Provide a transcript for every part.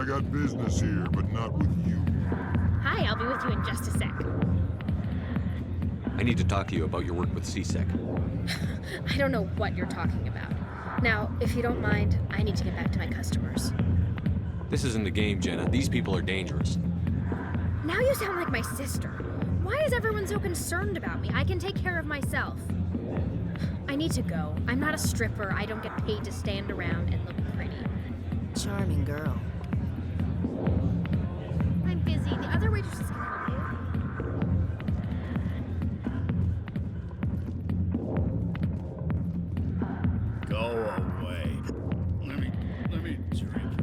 I got business here, but not with you. Hi, I'll be with you in just a sec. I need to talk to you about your work with CSEC. I don't know what you're talking about. Now, if you don't mind, I need to get back to my customers. This isn't a game, Jenna. These people are dangerous. Now you sound like my sister. Why is everyone so concerned about me? I can take care of myself. I need to go. I'm not a stripper. I don't get paid to stand around and look pretty. Charming girl. I'm busy. The other waitresses can help you. Go away. Let me drink,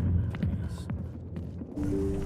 please.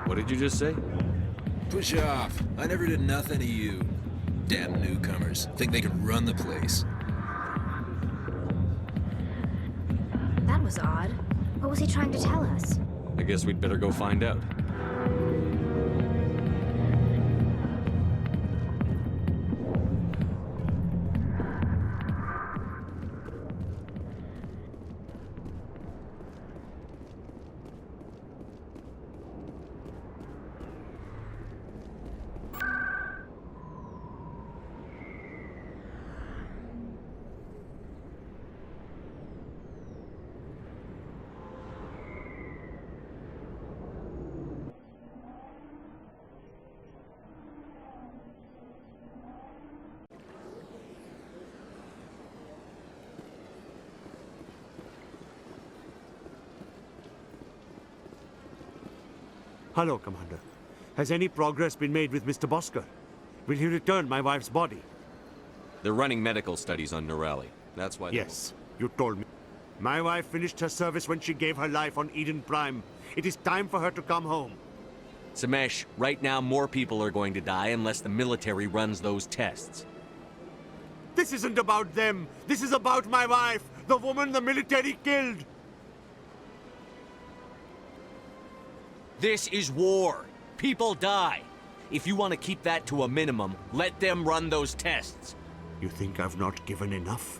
What did you just say? Push off. I never did nothing to you. Damn newcomers. Think they can run the place. That was odd. What was he trying to tell us? I guess we'd better go find out. Hello, Commander. Has any progress been made with Mr. Bosker? Will he return my wife's body? They're running medical studies on Norali. That's why. Yes, you told me. My wife finished her service when she gave her life on Eden Prime. It is time for her to come home. Samesh, right now more people are going to die unless the military runs those tests. This isn't about them. This is about my wife, the woman the military killed. This is war. People die. If you want to keep that to a minimum, let them run those tests. You think I've not given enough?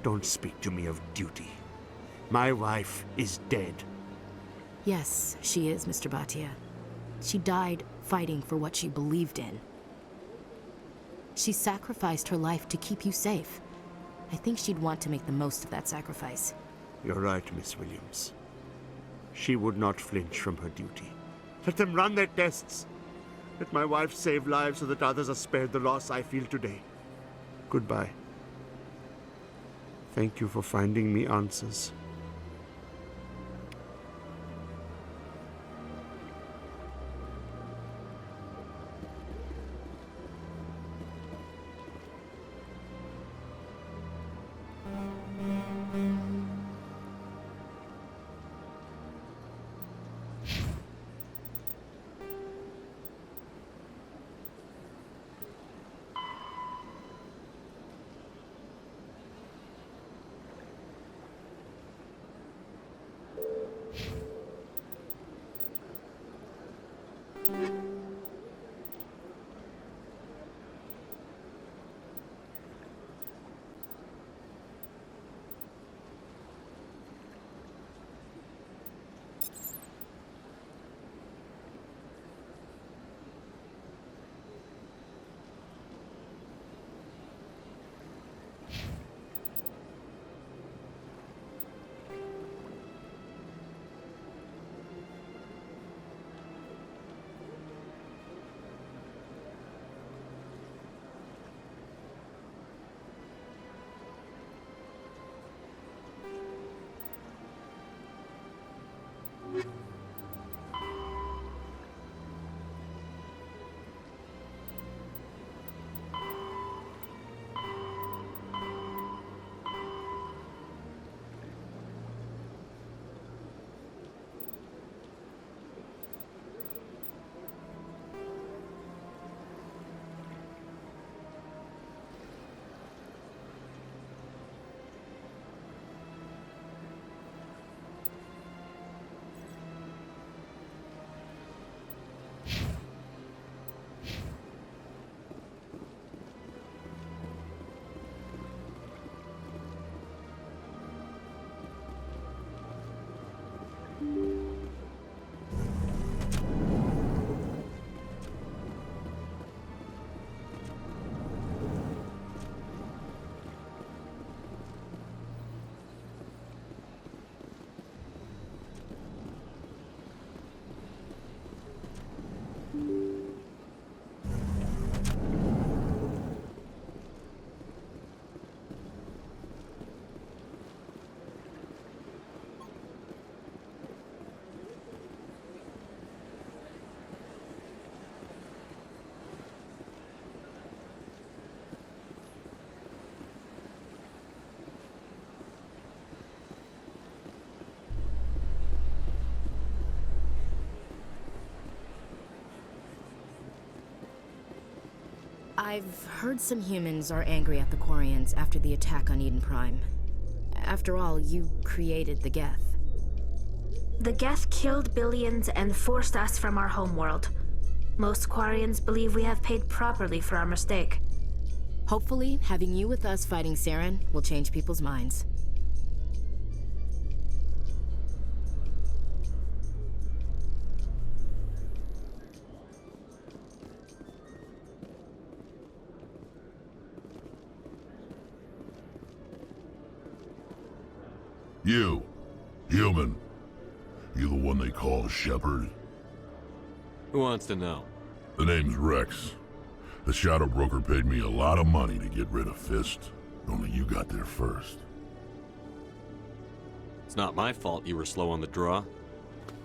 Don't speak to me of duty. My wife is dead. Yes, she is, Mr. Bhatia. She died fighting for what she believed in. She sacrificed her life to keep you safe. I think she'd want to make the most of that sacrifice. You're right, Miss Williams. She would not flinch from her duty. Let them run their tests. Let my wife save lives so that others are spared the loss I feel today. Goodbye. Thank you for finding me answers. I've heard some humans are angry at the Quarians after the attack on Eden Prime. After all, you created the Geth. The Geth killed billions and forced us from our homeworld. Most Quarians believe we have paid properly for our mistake. Hopefully, having you with us fighting Saren will change people's minds. You, human. You the one they call Shepherd? Who wants to know? The name's Rex. The Shadow Broker paid me a lot of money to get rid of Fist. Only you got there first. It's not my fault you were slow on the draw.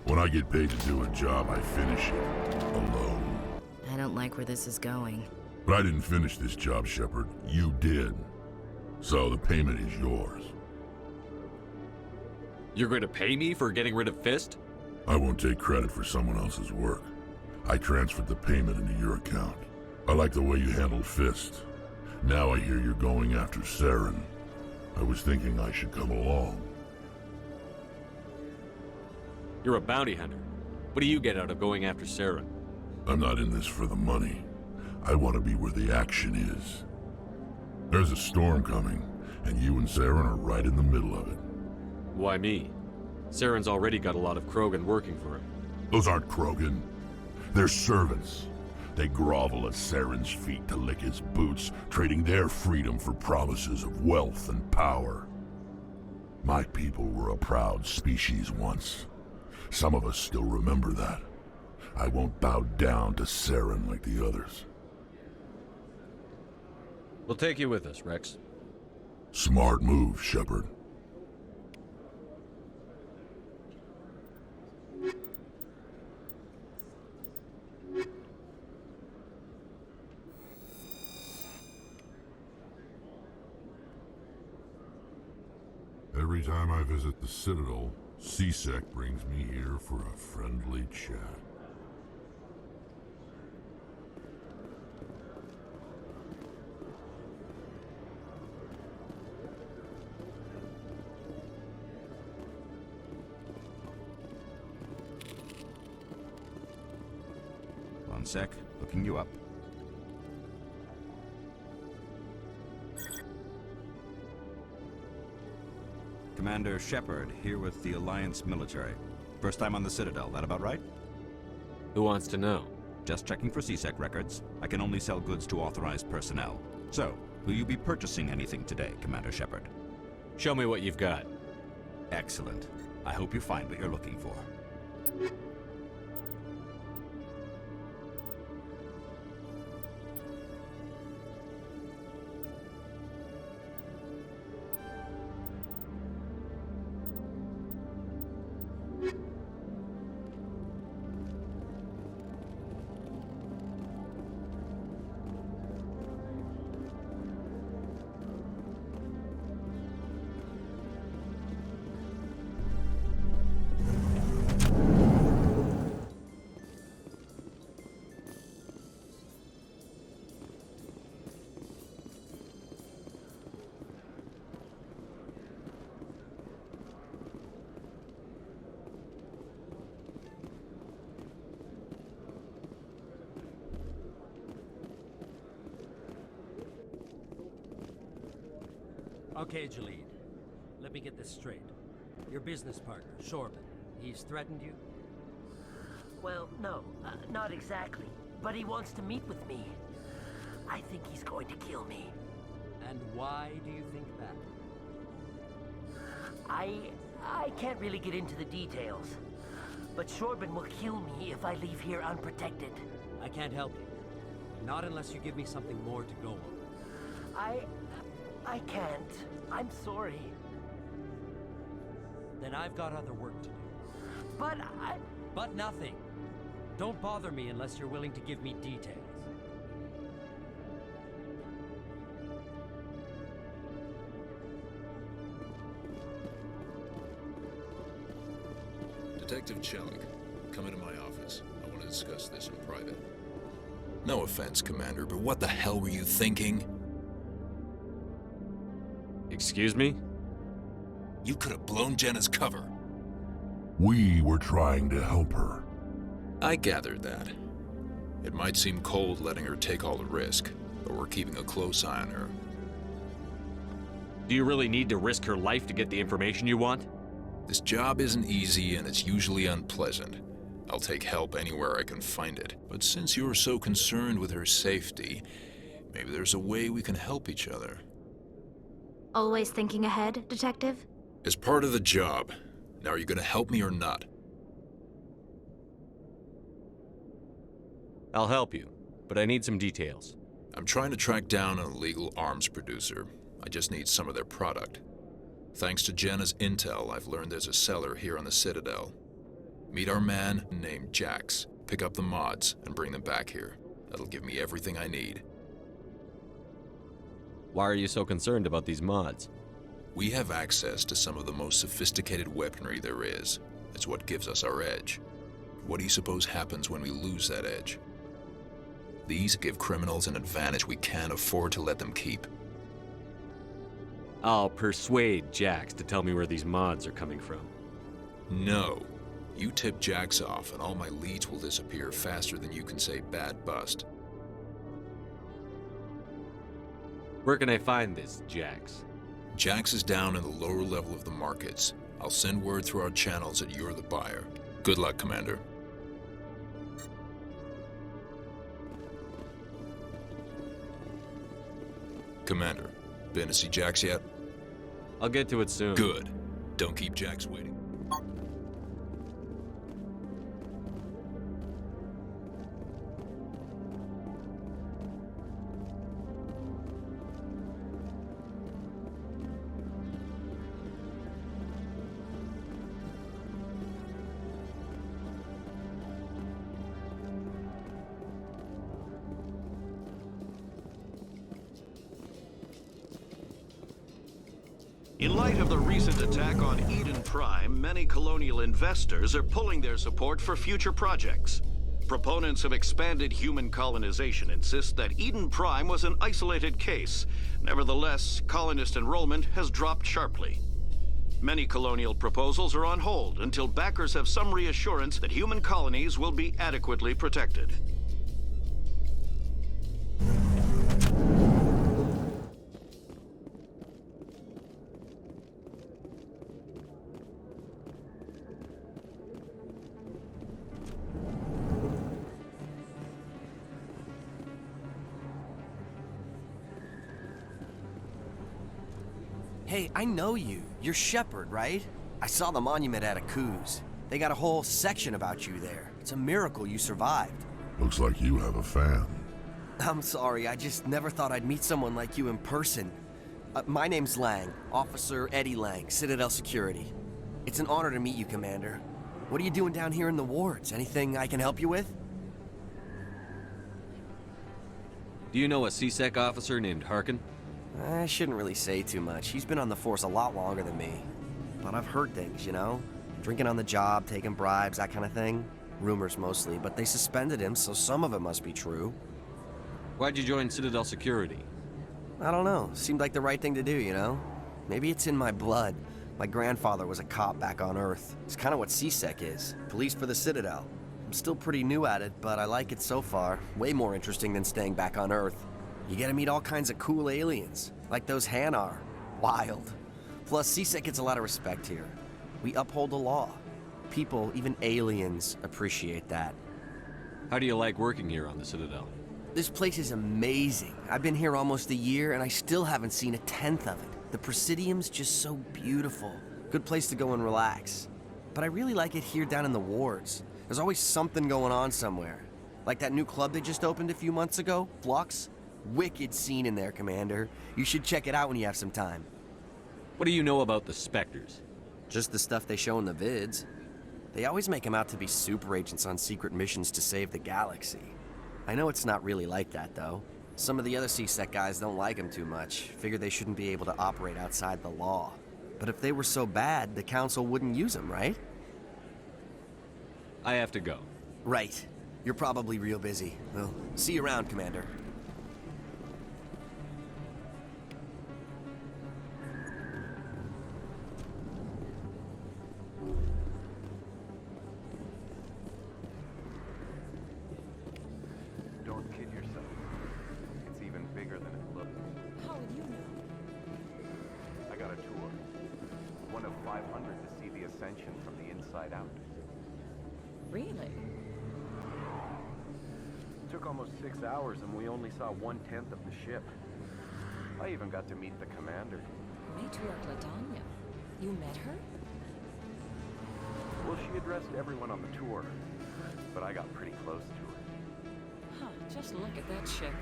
When I get paid to do a job, I finish it. Alone. I don't like where this is going. But I didn't finish this job, Shepherd. You did. So the payment is yours. You're going to pay me for getting rid of Fist? I won't take credit for someone else's work. I transferred the payment into your account. I like the way you handled Fist. Now I hear you're going after Saren. I was thinking I should come along. You're a bounty hunter. What do you get out of going after Saren? I'm not in this for the money. I want to be where the action is. There's a storm coming, and you and Saren are right in the middle of it. Why me? Saren's already got a lot of Krogan working for him. Those aren't Krogan. They're servants. They grovel at Saren's feet to lick his boots, trading their freedom for promises of wealth and power. My people were a proud species once. Some of us still remember that. I won't bow down to Saren like the others. We'll take you with us, Rex. Smart move, Shepard. Every time I visit the Citadel, CSEC brings me here for a friendly chat. One sec, looking you up. Commander Shepard, here with the Alliance military. First time on the Citadel, that about right? Who wants to know? Just checking for CSEC records. I can only sell goods to authorized personnel. So, will you be purchasing anything today, Commander Shepard? Show me what you've got. Excellent. I hope you find what you're looking for. Okay, Jalid. Let me get this straight. Your business partner, Shorban, he's threatened you? Well, no, not exactly. But he wants to meet with me. I think he's going to kill me. And why do you think that? I can't really get into the details. But Shorban will kill me if I leave here unprotected. I can't help you. Not unless you give me something more to go on. I can't. I'm sorry. Then I've got other work to do. But But nothing. Don't bother me unless you're willing to give me details. Detective Chelik, come into my office. I want to discuss this in private. No offense, Commander, but what the hell were you thinking? Excuse me? You could have blown Jenna's cover. We were trying to help her. I gathered that. It might seem cold letting her take all the risk, but we're keeping a close eye on her. Do you really need to risk her life to get the information you want? This job isn't easy and it's usually unpleasant. I'll take help anywhere I can find it. But since you're so concerned with her safety, maybe there's a way we can help each other. Always thinking ahead, Detective? As part of the job. Now, are you gonna help me or not? I'll help you, but I need some details. I'm trying to track down an illegal arms producer. I just need some of their product. Thanks to Jenna's intel, I've learned there's a seller here on the Citadel. Meet our man named Jax, pick up the mods, and bring them back here. That'll give me everything I need. Why are you so concerned about these mods? We have access to some of the most sophisticated weaponry there is. It's what gives us our edge. What do you suppose happens when we lose that edge? These give criminals an advantage we can't afford to let them keep. I'll persuade Jax to tell me where these mods are coming from. No. You tip Jax off and all my leads will disappear faster than you can say bad bust. Where can I find this Jax? Jax is down in the lower level of the markets. I'll send word through our channels that you're the buyer. Good luck, Commander. Commander, been to see Jax yet? I'll get to it soon. Good. Don't keep Jax waiting. In light of the recent attack on Eden Prime, many colonial investors are pulling their support for future projects. Proponents of expanded human colonization insist that Eden Prime was an isolated case. Nevertheless, colonist enrollment has dropped sharply. Many colonial proposals are on hold until backers have some reassurance that human colonies will be adequately protected. Hey, I know you. You're Shepard, right? I saw the monument at Akus. They got a whole section about you there. It's a miracle you survived. Looks like you have a fan. I'm sorry, I just never thought I'd meet someone like you in person. My name's Lang, Officer Eddie Lang, Citadel Security. It's an honor to meet you, Commander. What are you doing down here in the wards? Anything I can help you with? Do you know a CSEC officer named Harkin? I shouldn't really say too much. He's been on the force a lot longer than me. But I've heard things, you know? Drinking on the job, taking bribes, that kind of thing. Rumors mostly, but they suspended him, so some of it must be true. Why'd you join Citadel Security? I don't know. Seemed like the right thing to do, you know? Maybe it's in my blood. My grandfather was a cop back on Earth. It's kind of what CSEC is. Police for the Citadel. I'm still pretty new at it, but I like it so far. Way more interesting than staying back on Earth. You get to meet all kinds of cool aliens, like those Hanar. Wild. Plus, CSEC gets a lot of respect here. We uphold the law. People, even aliens, appreciate that. How do you like working here on the Citadel? This place is amazing. I've been here almost a year, and I still haven't seen a tenth of it. The Presidium's just so beautiful. Good place to go and relax. But I really like it here down in the wards. There's always something going on somewhere. Like that new club they just opened a few months ago, Flux. Wicked scene in there, Commander. You should check it out when you have some time. What do you know about the Spectres? Just the stuff they show in the vids. They always make them out to be super agents on secret missions to save the galaxy. I know it's not really like that, though. Some of the other CSEC guys don't like them too much. Figure they shouldn't be able to operate outside the law. But if they were so bad, the Council wouldn't use them, right? I have to go. Right. You're probably real busy. Well, see you around, Commander. Really? Took almost 6 hours and we only saw 1/10 of the ship. I even got to meet the commander. Wilk Elektronik. You met her? Well, she addressed everyone on the tour, but I got pretty close to her. Huh, just look at that ship.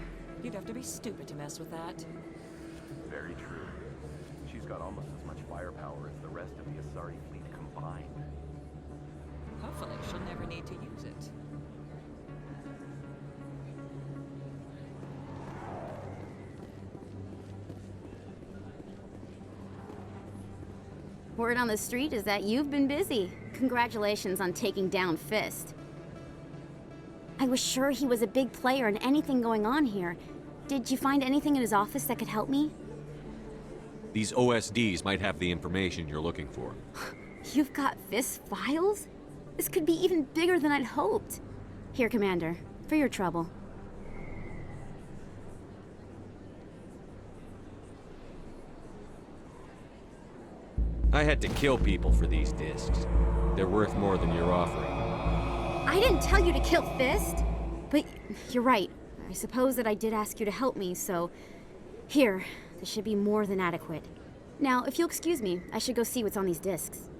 You'd have to be stupid to mess with that. Very true. She's got almost as much firepower as the rest of the Asari fleet combined. Hopefully she'll never need to use it. Word on the street is that you've been busy. Congratulations on taking down Fist. I was sure he was a big player in anything going on here. Did you find anything in his office that could help me? These OSDs might have the information you're looking for. You've got Fist's files? This could be even bigger than I'd hoped. Here, Commander, for your trouble. I had to kill people for these discs. They're worth more than you're offering. I didn't tell you to kill Fist, but you're right. I suppose that I did ask you to help me, so... Here, this should be more than adequate. Now, if you'll excuse me, I should go see what's on these discs.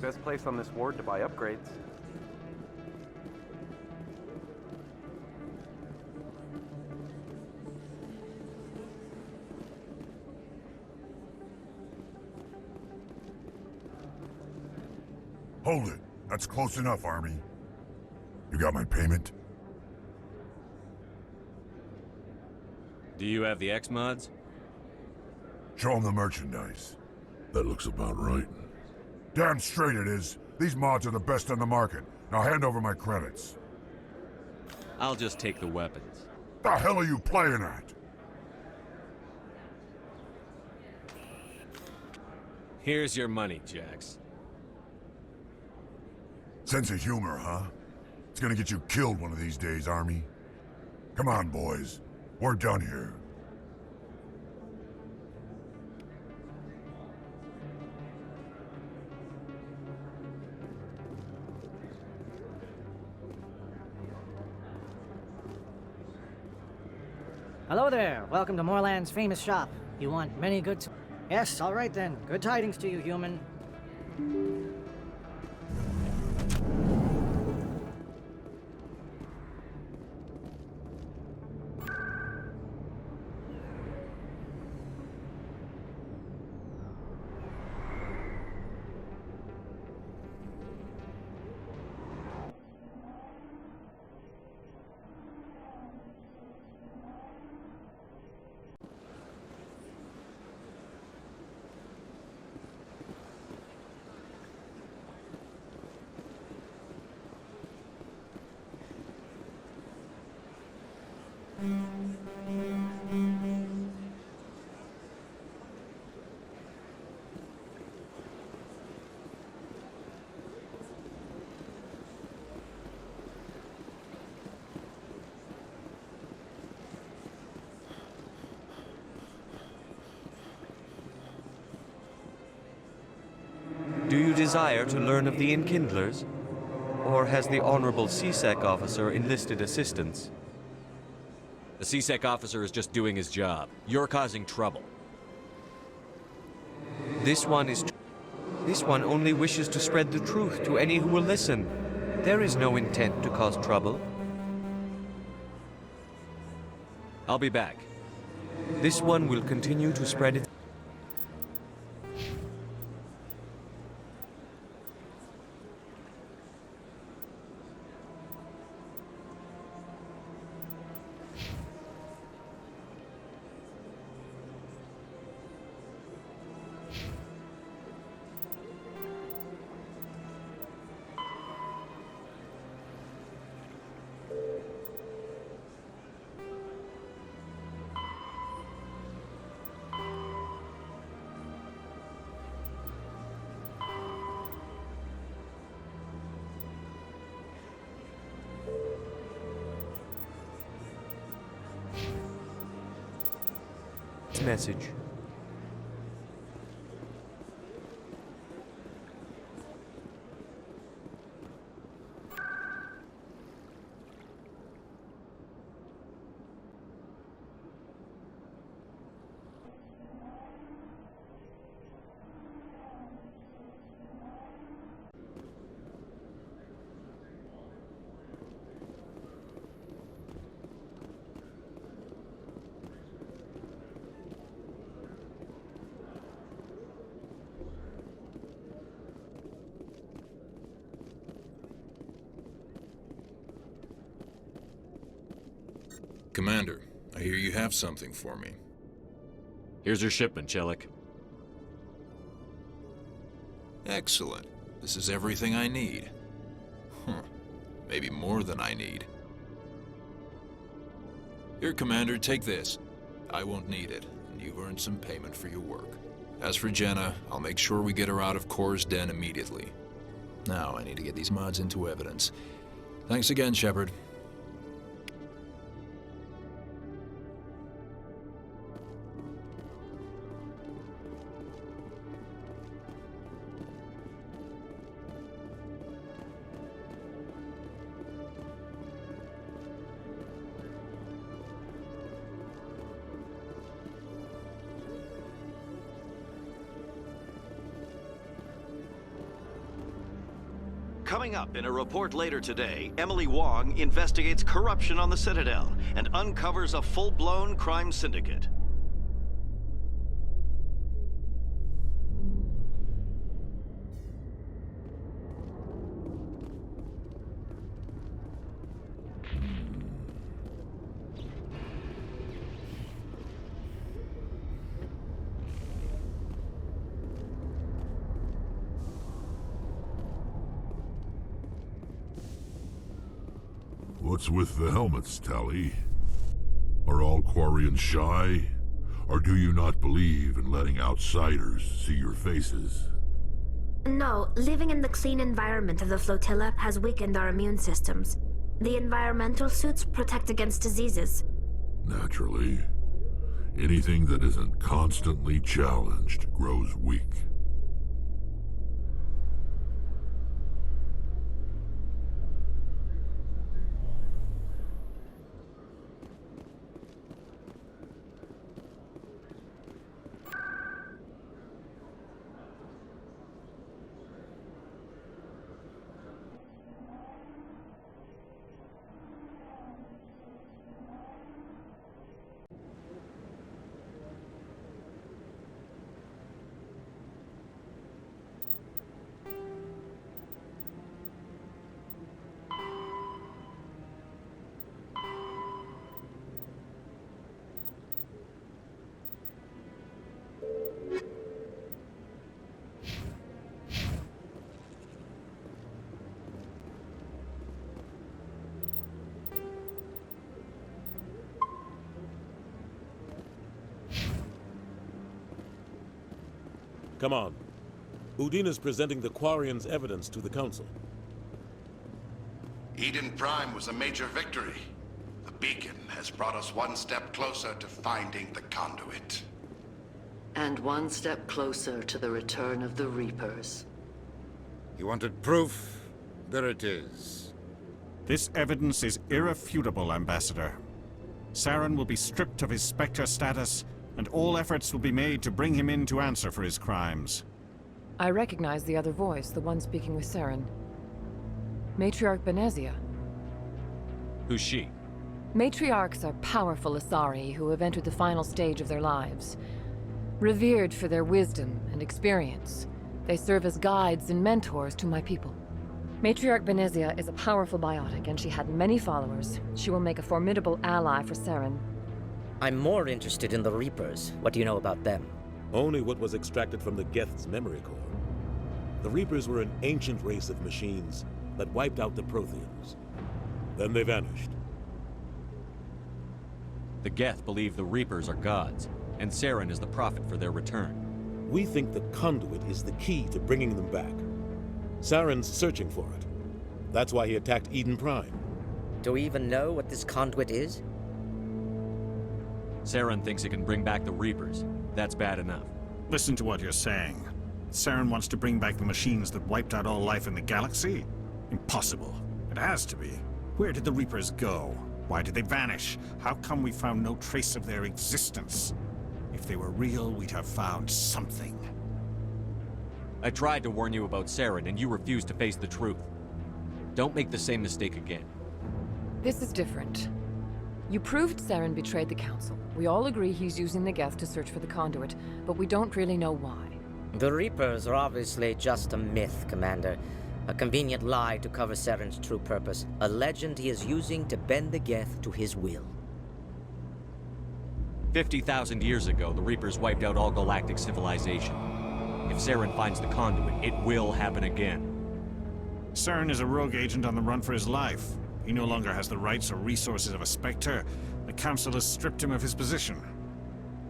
Best place on this ward to buy upgrades. Hold it. That's close enough, Army. You got my payment? Do you have the X mods? Show them the merchandise. That looks about right. Damn straight it is. These mods are the best on the market. Now hand over my credits. I'll just take the weapons. The hell are you playing at? Here's your money, Jax. Sense of humor, huh? It's gonna get you killed one of these days, Army. Come on, boys. We're done here. Hello there. Welcome to Moorland's famous shop. You want many good... Yes, all right then. Good tidings to you, human. Do you desire to learn of the Enkindlers? Or has the Honorable CSEC officer enlisted assistance? The CSEC officer is just doing his job. You're causing trouble. This one only wishes to spread the truth to any who will listen. There is no intent to cause trouble. I'll be back. This one will continue to spread it. Message. Commander, I hear you have something for me. Here's your shipment, Chelik. Excellent. This is everything I need. Maybe more than I need. Here, Commander, take this. I won't need it, and you've earned some payment for your work. As for Jenna, I'll make sure we get her out of Core's den immediately. Now I need to get these mods into evidence. Thanks again, Shepard. Coming up in a report later today, Emily Wong investigates corruption on the Citadel and uncovers a full-blown crime syndicate. What's with the helmets, Tally? Are all Quarians shy? Or do you not believe in letting outsiders see your faces? No, living in the clean environment of the flotilla has weakened our immune systems. The environmental suits protect against diseases. Naturally. Anything that isn't constantly challenged grows weak. Come on. Udine is presenting the Quarians' evidence to the Council. Eden Prime was a major victory. The beacon has brought us one step closer to finding the conduit. And one step closer to the return of the Reapers. You wanted proof? There it is. This evidence is irrefutable, Ambassador. Saren will be stripped of his Spectre status, and all efforts will be made to bring him in to answer for his crimes. I recognize the other voice, the one speaking with Saren. Matriarch Benezia. Who's she? Matriarchs are powerful Asari who have entered the final stage of their lives. Revered for their wisdom and experience, they serve as guides and mentors to my people. Matriarch Benezia is a powerful biotic, and she had many followers. She will make a formidable ally for Saren. I'm more interested in the Reapers. What do you know about them? Only what was extracted from the Geth's memory core. The Reapers were an ancient race of machines that wiped out the Protheans. Then they vanished. The Geth believe the Reapers are gods, and Saren is the prophet for their return. We think the conduit is the key to bringing them back. Saren's searching for it. That's why he attacked Eden Prime. Do we even know what this conduit is? Saren thinks it can bring back the Reapers. That's bad enough. Listen to what you're saying. Saren wants to bring back the machines that wiped out all life in the galaxy? Impossible. It has to be. Where did the Reapers go? Why did they vanish? How come we found no trace of their existence? If they were real, we'd have found something. I tried to warn you about Saren, and you refused to face the truth. Don't make the same mistake again. This is different. You proved Saren betrayed the Council. We all agree he's using the Geth to search for the conduit, but we don't really know why. The Reapers are obviously just a myth, Commander. A convenient lie to cover Saren's true purpose. A legend he is using to bend the Geth to his will. 50,000 years ago, the Reapers wiped out all galactic civilization. If Saren finds the conduit, it will happen again. Saren is a rogue agent on the run for his life. He no longer has the rights or resources of a Spectre. The Council has stripped him of his position.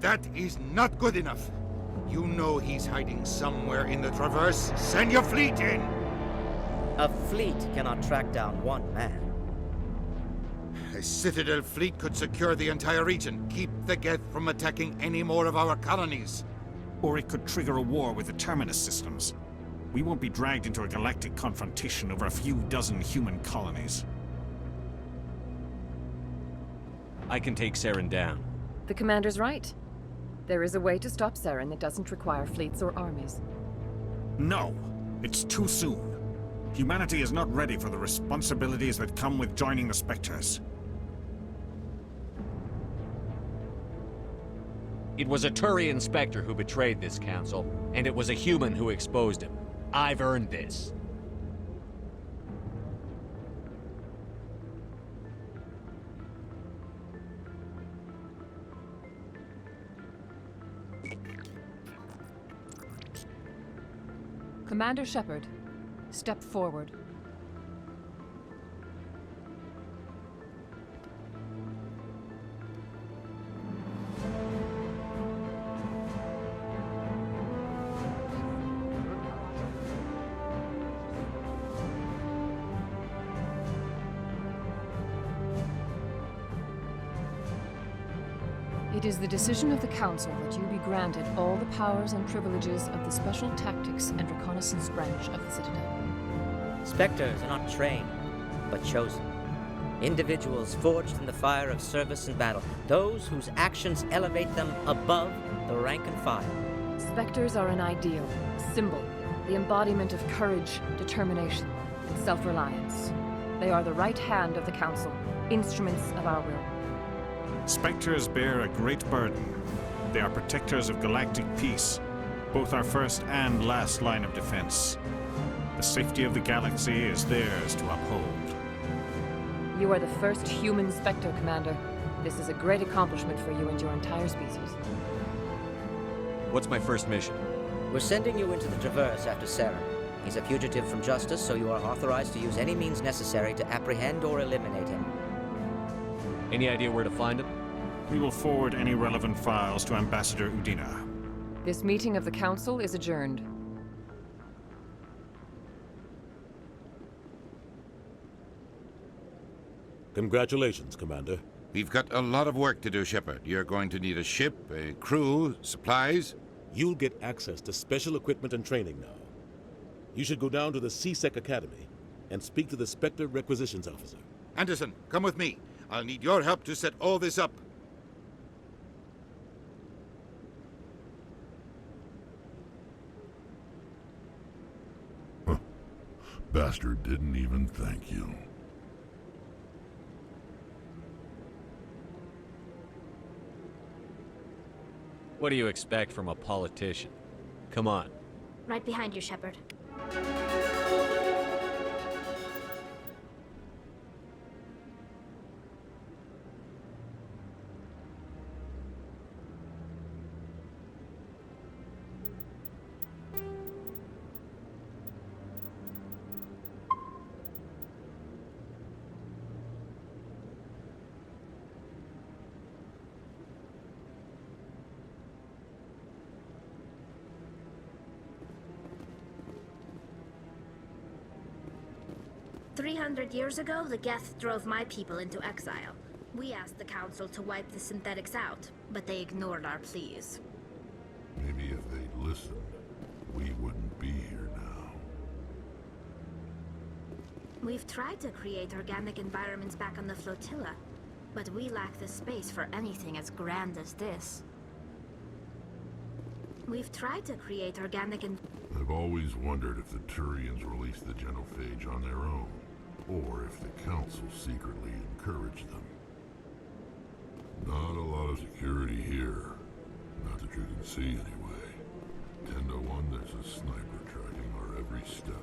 That is not good enough. You know he's hiding somewhere in the Traverse. Send your fleet in! A fleet cannot track down one man. A Citadel fleet could secure the entire region, keep the Geth from attacking any more of our colonies. Or it could trigger a war with the Terminus systems. We won't be dragged into a galactic confrontation over a few dozen human colonies. I can take Saren down. The Commander's right. There is a way to stop Saren that doesn't require fleets or armies. No! It's too soon. Humanity is not ready for the responsibilities that come with joining the Spectres. It was a Turian Spectre who betrayed this council, and it was a human who exposed him. I've earned this. Commander Shepard, step forward. It is the decision of the Council that you be granted all the powers and privileges of the Special Tactics and Reconnaissance Branch of the Citadel. Spectres are not trained, but chosen. Individuals forged in the fire of service and battle. Those whose actions elevate them above the rank and file. Spectres are an ideal, a symbol, the embodiment of courage, determination, and self-reliance. They are the right hand of the Council, instruments of our will. Spectres bear a great burden. They are protectors of galactic peace, both our first and last line of defense. The safety of the galaxy is theirs to uphold. You are the first human Spectre, Commander. This is a great accomplishment for you and your entire species. What's my first mission? We're sending you into the Traverse after Saren. He's a fugitive from justice, so you are authorized to use any means necessary to apprehend or eliminate him. Any idea where to find him? We will forward any relevant files to Ambassador Udina. This meeting of the Council is adjourned. Congratulations, Commander. We've got a lot of work to do, Shepard. You're going to need a ship, a crew, supplies. You'll get access to special equipment and training now. You should go down to the CSEC Academy and speak to the Spectre Requisitions Officer. Anderson, come with me. I'll need your help to set all this up. Bastard didn't even thank you. What do you expect from a politician? Come on. Right behind you, Shepard. Years ago, the Geth drove my people into exile. We asked the Council to wipe the synthetics out, but they ignored our pleas. Maybe if they'd listened, we wouldn't be here now. We've tried to create organic environments back on the flotilla, but we lack the space for anything as grand as this. We've tried to create organic I've always wondered if the Turians released the genophage on their own, or if the Council secretly encouraged them. Not a lot of security here. Not that you can see anyway. 10 to 1, there's a sniper tracking our every step.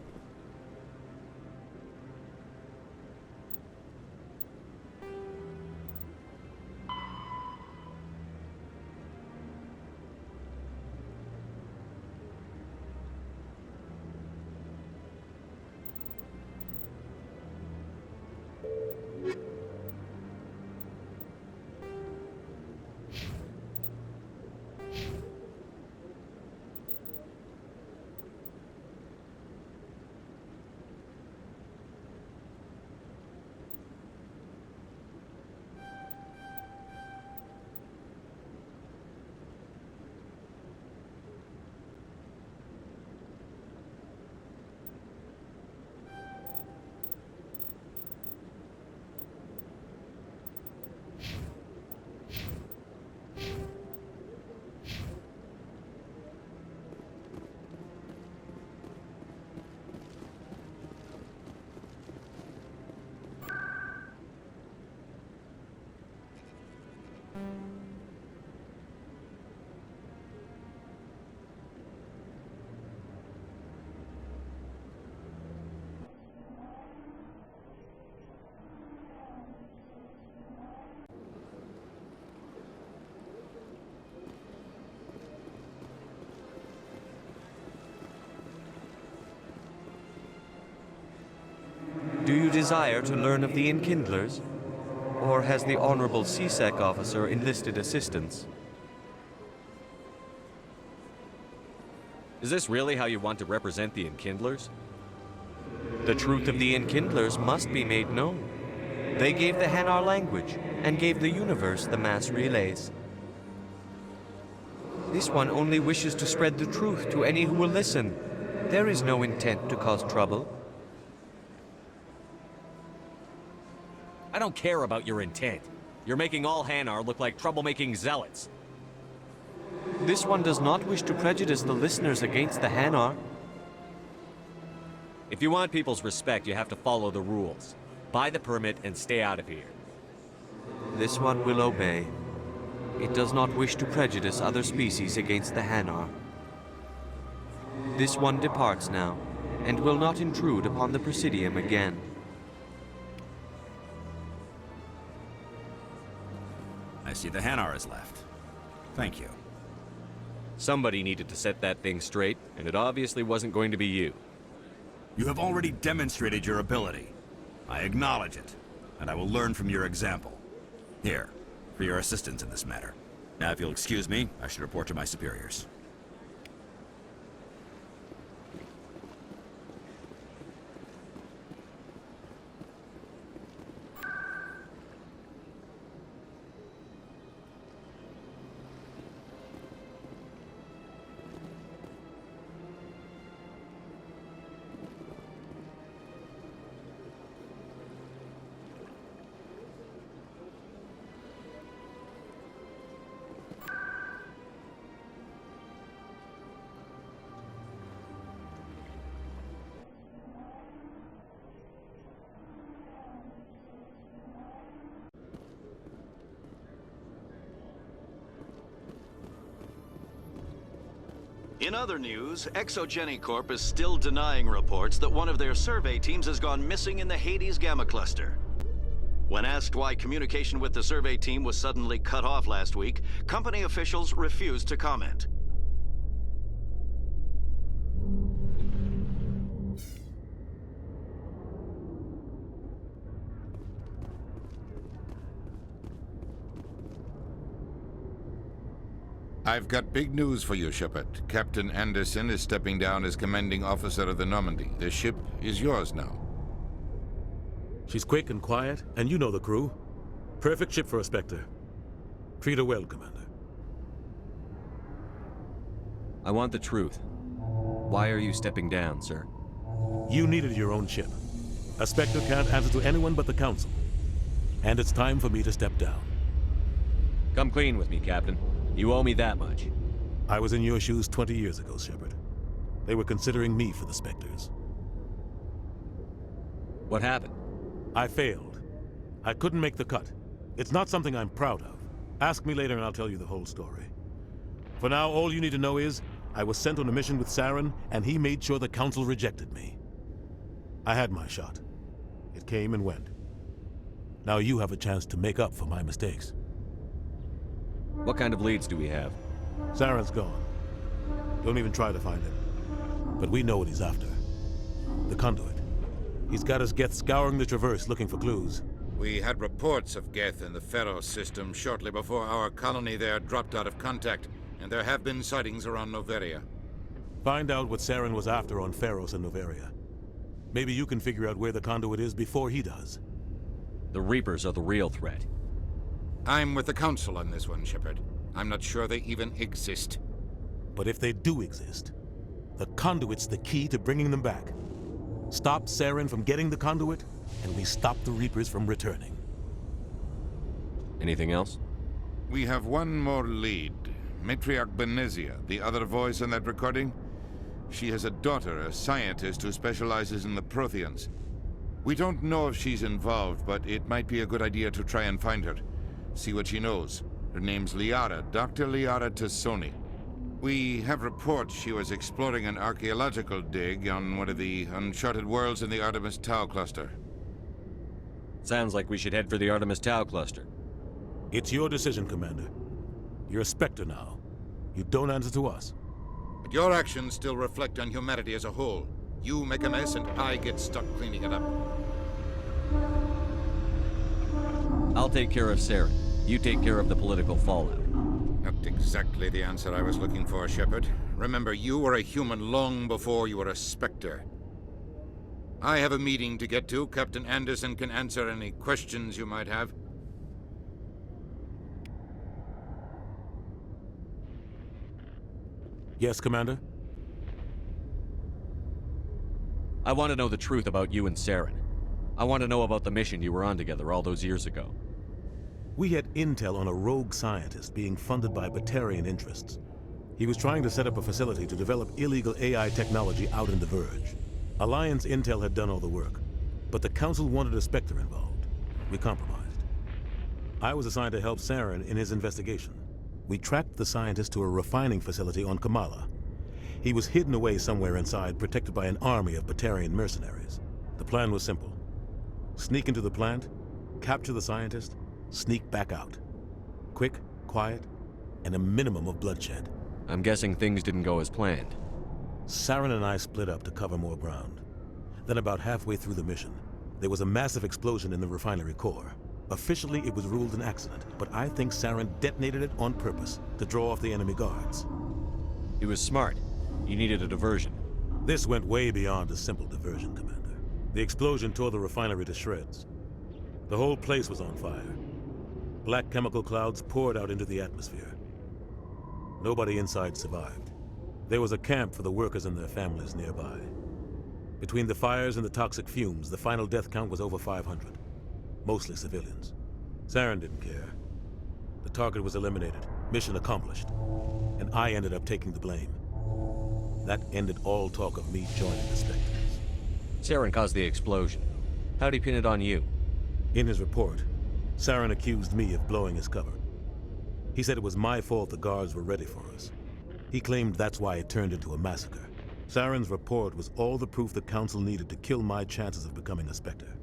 Do you desire to learn of the Enkindlers? Or has the Honorable CSEC officer enlisted assistance? Is this really how you want to represent the Enkindlers? The truth of the Enkindlers must be made known. They gave the Hanar language, and gave the universe the mass relays. This one only wishes to spread the truth to any who will listen. There is no intent to cause trouble. I don't care about your intent. You're making all Hanar look like troublemaking zealots. This one does not wish to prejudice the listeners against the Hanar. If you want people's respect, you have to follow the rules. Buy the permit and stay out of here. This one will obey. It does not wish to prejudice other species against the Hanar. This one departs now, and will not intrude upon the Presidium again. I see the Hanar is left. Thank you. Somebody needed to set that thing straight, and it obviously wasn't going to be you. You have already demonstrated your ability. I acknowledge it, and I will learn from your example. Here, for your assistance in this matter. Now, if you'll excuse me, I should report to my superiors. In other news, Exogeny Corp is still denying reports that one of their survey teams has gone missing in the Hades Gamma Cluster. When asked why communication with the survey team was suddenly cut off last week, company officials refused to comment. I've got big news for you, Shepard. Captain Anderson is stepping down as commanding officer of the Normandy. The ship is yours now. She's quick and quiet, and you know the crew. Perfect ship for a Spectre. Treat her well, Commander. I want the truth. Why are you stepping down, sir? You needed your own ship. A Spectre can't answer to anyone but the Council. And it's time for me to step down. Come clean with me, Captain. You owe me that much. I was in your shoes 20 years ago, Shepard. They were considering me for the Spectres. What happened? I failed. I couldn't make the cut. It's not something I'm proud of. Ask me later and I'll tell you the whole story. For now, all you need to know is, I was sent on a mission with Saren, and he made sure the Council rejected me. I had my shot. It came and went. Now you have a chance to make up for my mistakes. What kind of leads do we have? Saren's gone. Don't even try to find him. But we know what he's after. The conduit. He's got his Geth scouring the Traverse looking for clues. We had reports of Geth in the Pharaoh system shortly before our colony there dropped out of contact, and there have been sightings around Noveria. Find out what Saren was after on Pharos and Noveria. Maybe you can figure out where the conduit is before he does. The Reapers are the real threat. I'm with the Council on this one, Shepard. I'm not sure they even exist. But if they do exist, the conduit's the key to bringing them back. Stop Saren from getting the conduit, and we stop the Reapers from returning. Anything else? We have one more lead. Matriarch Benezia, the other voice in that recording. She has a daughter, a scientist who specializes in the Protheans. We don't know if she's involved, but it might be a good idea to try and find her. See what she knows. Her name's Liara, Dr. Liara Tassoni. We have reports she was exploring an archaeological dig on one of the uncharted worlds in the Artemis Tau cluster. Sounds like we should head for the Artemis Tau cluster. It's your decision, Commander. You're a Spectre now. You don't answer to us. But your actions still reflect on humanity as a whole. You make a mess and I get stuck cleaning it up. I'll take care of Saren. You take care of the political fallout. Not exactly the answer I was looking for, Shepard. Remember, you were a human long before you were a Spectre. I have a meeting to get to. Captain Anderson can answer any questions you might have. Yes, Commander? I want to know the truth about you and Saren. I want to know about the mission you were on together all those years ago. We had intel on a rogue scientist being funded by Batarian interests. He was trying to set up a facility to develop illegal AI technology out in the Verge. Alliance intel had done all the work, but the Council wanted a Spectre involved. We compromised. I was assigned to help Saren in his investigation. We tracked the scientist to a refining facility on Kamala. He was hidden away somewhere inside, protected by an army of Batarian mercenaries. The plan was simple. Sneak into the plant, capture the scientist, sneak back out. Quick, quiet, and a minimum of bloodshed. I'm guessing things didn't go as planned. Saren and I split up to cover more ground. Then about halfway through the mission, there was a massive explosion in the refinery core. Officially, it was ruled an accident, but I think Saren detonated it on purpose to draw off the enemy guards. He was smart. You needed a diversion. This went way beyond a simple diversion, Commander. The explosion tore the refinery to shreds. The whole place was on fire. Black chemical clouds poured out into the atmosphere. Nobody inside survived. There was a camp for the workers and their families nearby. Between the fires and the toxic fumes, the final death count was over 500. Mostly civilians. Saren didn't care. The target was eliminated, mission accomplished, and I ended up taking the blame. That ended all talk of me joining the Spectres. Saren caused the explosion. How'd he pin it on you? In his report, Saren accused me of blowing his cover. He said it was my fault the guards were ready for us. He claimed that's why it turned into a massacre. Saren's report was all the proof the Council needed to kill my chances of becoming a Spectre.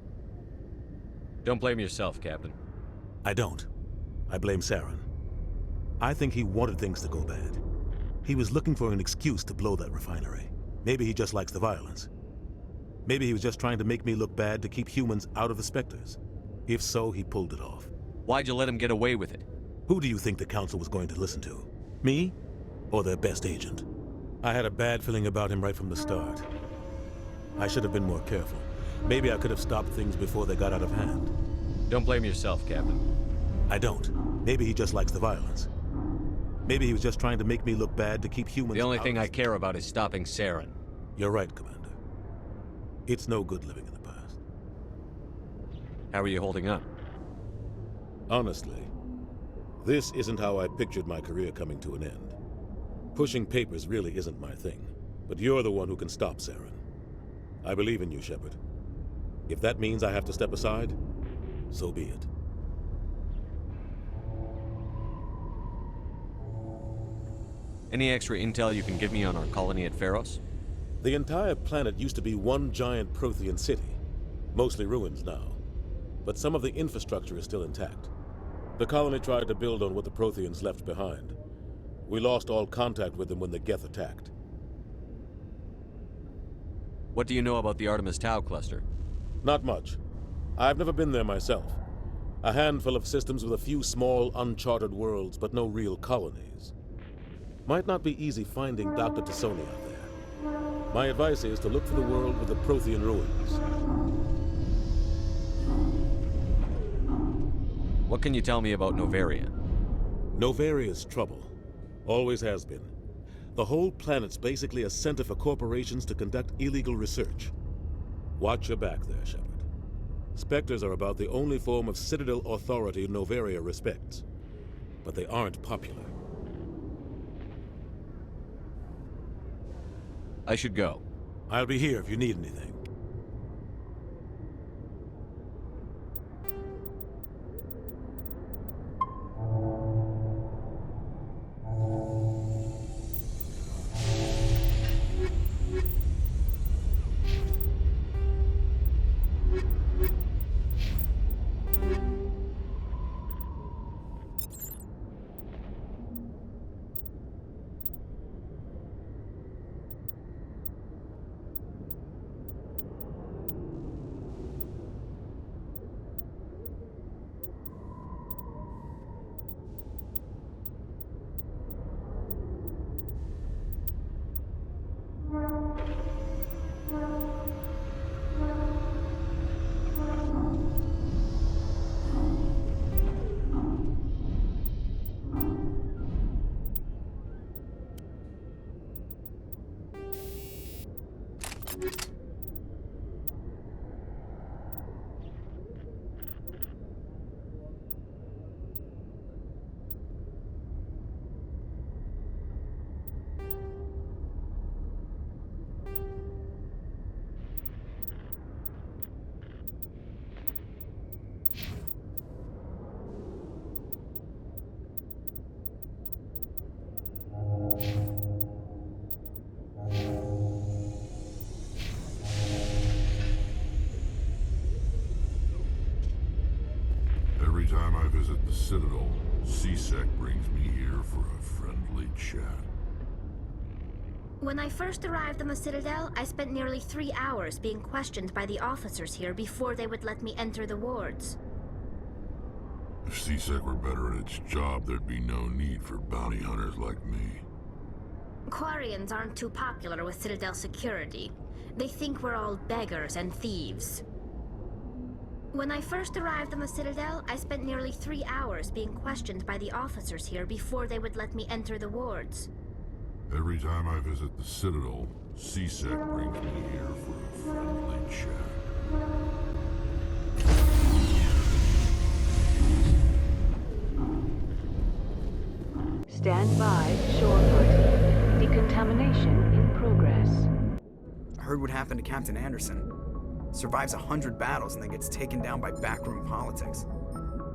Don't blame yourself, Captain. I don't. I blame Saren. I think he wanted things to go bad. He was looking for an excuse to blow that refinery. Maybe he just likes the violence. Maybe he was just trying to make me look bad to keep humans out of the Spectres. If so, he pulled it off. Why'd you let him get away with it? Who do you think the Council was going to listen to? Me? Or their best agent? I had a bad feeling about him right from the start. I should have been more careful. Maybe I could have stopped things before they got out of hand. Don't blame yourself, Captain. I don't. Maybe he just likes the violence. Maybe he was just trying to make me look bad to keep humans out. The only thing I care about is stopping Saren. You're right, Commander. It's no good living in the past. How are you holding up? Honestly, this isn't how I pictured my career coming to an end. Pushing papers really isn't my thing, but you're the one who can stop Saren. I believe in you, Shepard. If that means I have to step aside, so be it. Any extra intel you can give me on our colony at Pharos? The entire planet used to be one giant Prothean city, mostly ruins now. But some of the infrastructure is still intact. The colony tried to build on what the Protheans left behind. We lost all contact with them when the Geth attacked. What do you know about the Artemis Tau cluster? Not much. I've never been there myself. A handful of systems with a few small, uncharted worlds, but no real colonies. Might not be easy finding Dr. Tassoni out there. My advice is to look for the world with the Prothean ruins. What can you tell me about Novaria? Novaria's trouble. Always has been. The whole planet's basically a center for corporations to conduct illegal research. Watch your back there, Shepard. Spectres are about the only form of Citadel authority Novaria respects. But they aren't popular. I should go. I'll be here if you need anything. time I visit the Citadel, C-Sec brings me here for a friendly chat. When I first arrived on the Citadel, I spent nearly 3 hours being questioned by the officers here before they would let me enter the wards. If C-Sec were better at its job, there'd be no need for bounty hunters like me. Quarians aren't too popular with Citadel security. They think we're all beggars and thieves. When I first arrived on the Citadel, I spent nearly 3 hours being questioned by the officers here before they would let me enter the wards. Every time I visit the Citadel, C-Sec brings me here for a friendly chat. Stand by, shore party. Decontamination in progress. I heard what happened to Captain Anderson. Survives 100 battles and then gets taken down by backroom politics.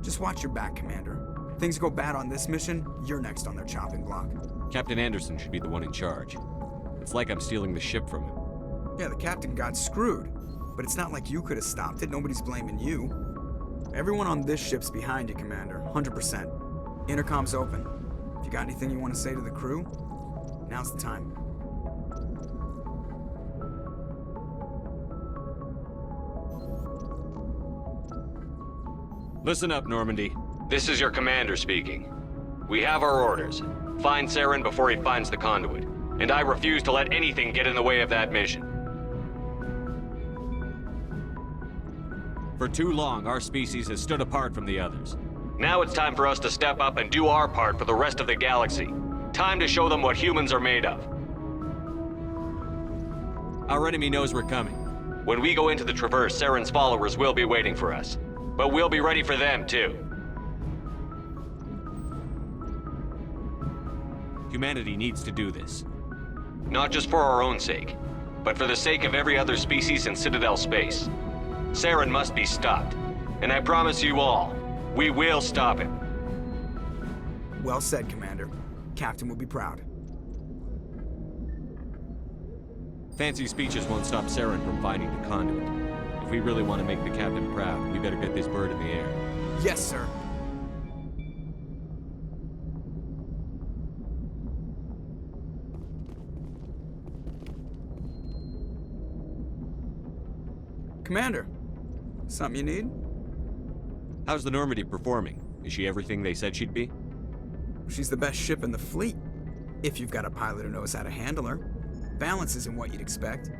Just watch your back, Commander. Things go bad on this mission, you're next on their chopping block. Captain Anderson should be the one in charge. It's like I'm stealing the ship from him. Yeah, the captain got screwed. But it's not like you could have stopped it. Nobody's blaming you. Everyone on this ship's behind you, Commander. 100%. Intercom's open. If you got anything you want to say to the crew, now's the time. Listen up, Normandy. This is your commander speaking. We have our orders. Find Saren before he finds the conduit. And I refuse to let anything get in the way of that mission. For too long, our species has stood apart from the others. Now it's time for us to step up and do our part for the rest of the galaxy. Time to show them what humans are made of. Our enemy knows we're coming. When we go into the Traverse, Saren's followers will be waiting for us. But we'll be ready for them, too. Humanity needs to do this. Not just for our own sake, but for the sake of every other species in Citadel space. Saren must be stopped. And I promise you all, we will stop him. Well said, Commander. Captain will be proud. Fancy speeches won't stop Saren from finding the conduit. If we really want to make the captain proud, we better get this bird in the air. Yes, sir. Commander, something you need? How's the Normandy performing? Is she everything they said she'd be? She's the best ship in the fleet, if you've got a pilot who knows how to handle her. Balance isn't what you'd expect.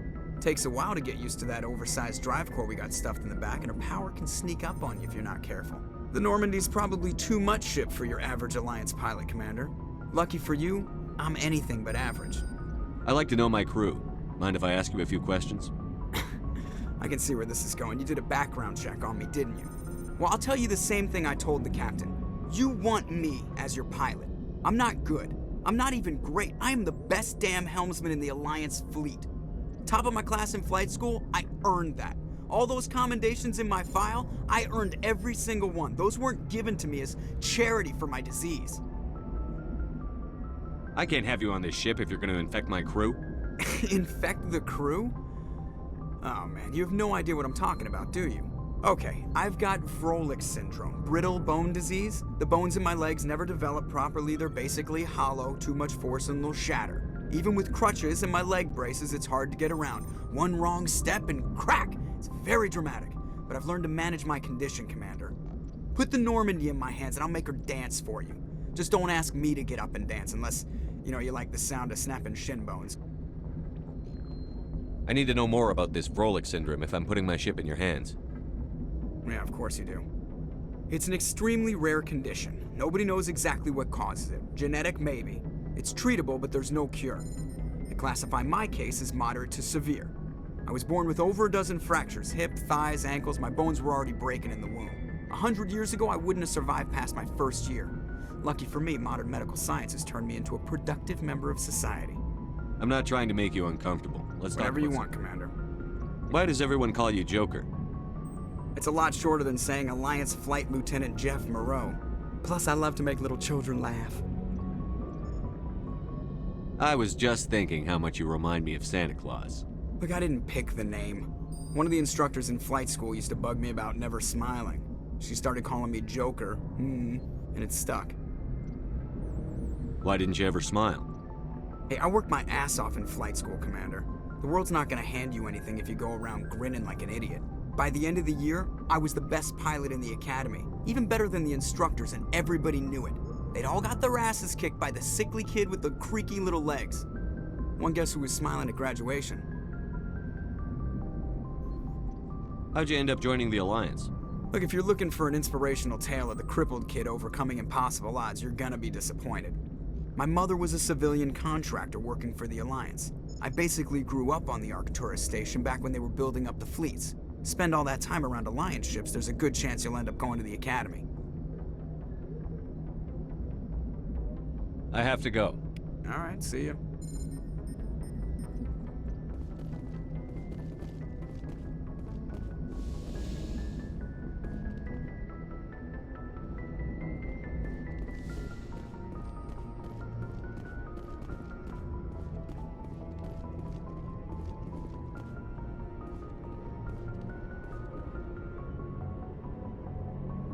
Takes a while to get used to that oversized drive core we got stuffed in the back, and her power can sneak up on you if you're not careful. The Normandy's probably too much ship for your average Alliance pilot, Commander. Lucky for you, I'm anything but average. I like to know my crew. Mind if I ask you a few questions? I can see where this is going. You did a background check on me, didn't you? Well, I'll tell you the same thing I told the captain. You want me as your pilot. I'm not good. I'm not even great. I am the best damn helmsman in the Alliance fleet. Top of my class in flight school, I earned that. All those commendations in my file, I earned every single one. Those weren't given to me as charity for my disease. I can't have you on this ship if you're going to infect my crew. Infect the crew? Oh man, you have no idea what I'm talking about, do you? Okay, I've got Wilk syndrome, brittle bone disease. The bones in my legs never develop properly. They're basically hollow, too much force and they'll shatter. Even with crutches and my leg braces, it's hard to get around. One wrong step and crack! It's very dramatic, but I've learned to manage my condition, Commander. Put the Normandy in my hands and I'll make her dance for you. Just don't ask me to get up and dance unless, you know, you like the sound of snapping shin bones. I need to know more about this Wilk syndrome if I'm putting my ship in your hands. Yeah, of course you do. It's an extremely rare condition. Nobody knows exactly what causes it. Genetic, maybe. It's treatable, but there's no cure. They classify my case as moderate to severe. I was born with over a dozen fractures, hip, thighs, ankles. My bones were already breaking in the womb. 100 years ago, I wouldn't have survived past my first year. Lucky for me, modern medical science has turned me into a productive member of society. I'm not trying to make you uncomfortable. Let's talk. Whatever you want, Commander. Why does everyone call you Joker? It's a lot shorter than saying Alliance Flight Lieutenant Jeff Moreau. Plus, I love to make little children laugh. I was just thinking how much you remind me of Santa Claus. Look, I didn't pick the name. One of the instructors in flight school used to bug me about never smiling. She started calling me Joker, and it stuck. Why didn't you ever smile? Hey, I worked my ass off in flight school, Commander. The world's not gonna hand you anything if you go around grinning like an idiot. By the end of the year, I was the best pilot in the academy, even better than the instructors, and everybody knew it. They'd all got their asses kicked by the sickly kid with the creaky little legs. One guess who was smiling at graduation? How'd you end up joining the Alliance? Look, if you're looking for an inspirational tale of the crippled kid overcoming impossible odds, you're gonna be disappointed. My mother was a civilian contractor working for the Alliance. I basically grew up on the Arcturus station back when they were building up the fleets. Spend all that time around Alliance ships, there's a good chance you'll end up going to the Academy. I have to go. All right, see ya.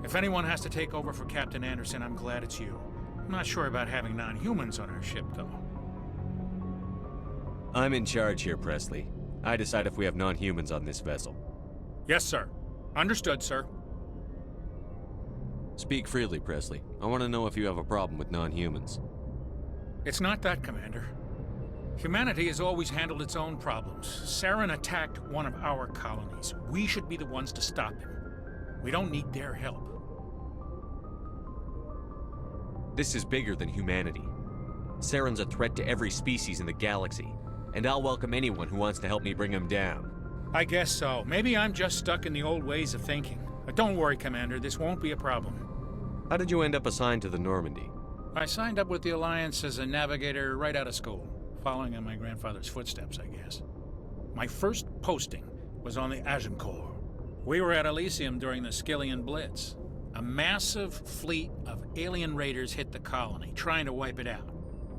If anyone has to take over for Captain Anderson, I'm glad it's you. I'm not sure about having non-humans on our ship, though. I'm in charge here, Presley. I decide if we have non-humans on this vessel. Yes, sir. Understood, sir. Speak freely, Presley. I want to know if you have a problem with non-humans. It's not that, Commander. Humanity has always handled its own problems. Saren attacked one of our colonies. We should be the ones to stop him. We don't need their help. This is bigger than humanity. Saren's a threat to every species in the galaxy, and I'll welcome anyone who wants to help me bring him down. I guess so. Maybe I'm just stuck in the old ways of thinking. But don't worry, Commander, this won't be a problem. How did you end up assigned to the Normandy? I signed up with the Alliance as a navigator right out of school, following in my grandfather's footsteps, I guess. My first posting was on the Agincourt. We were at Elysium during the Skillian Blitz. A massive fleet of alien raiders hit the colony, trying to wipe it out.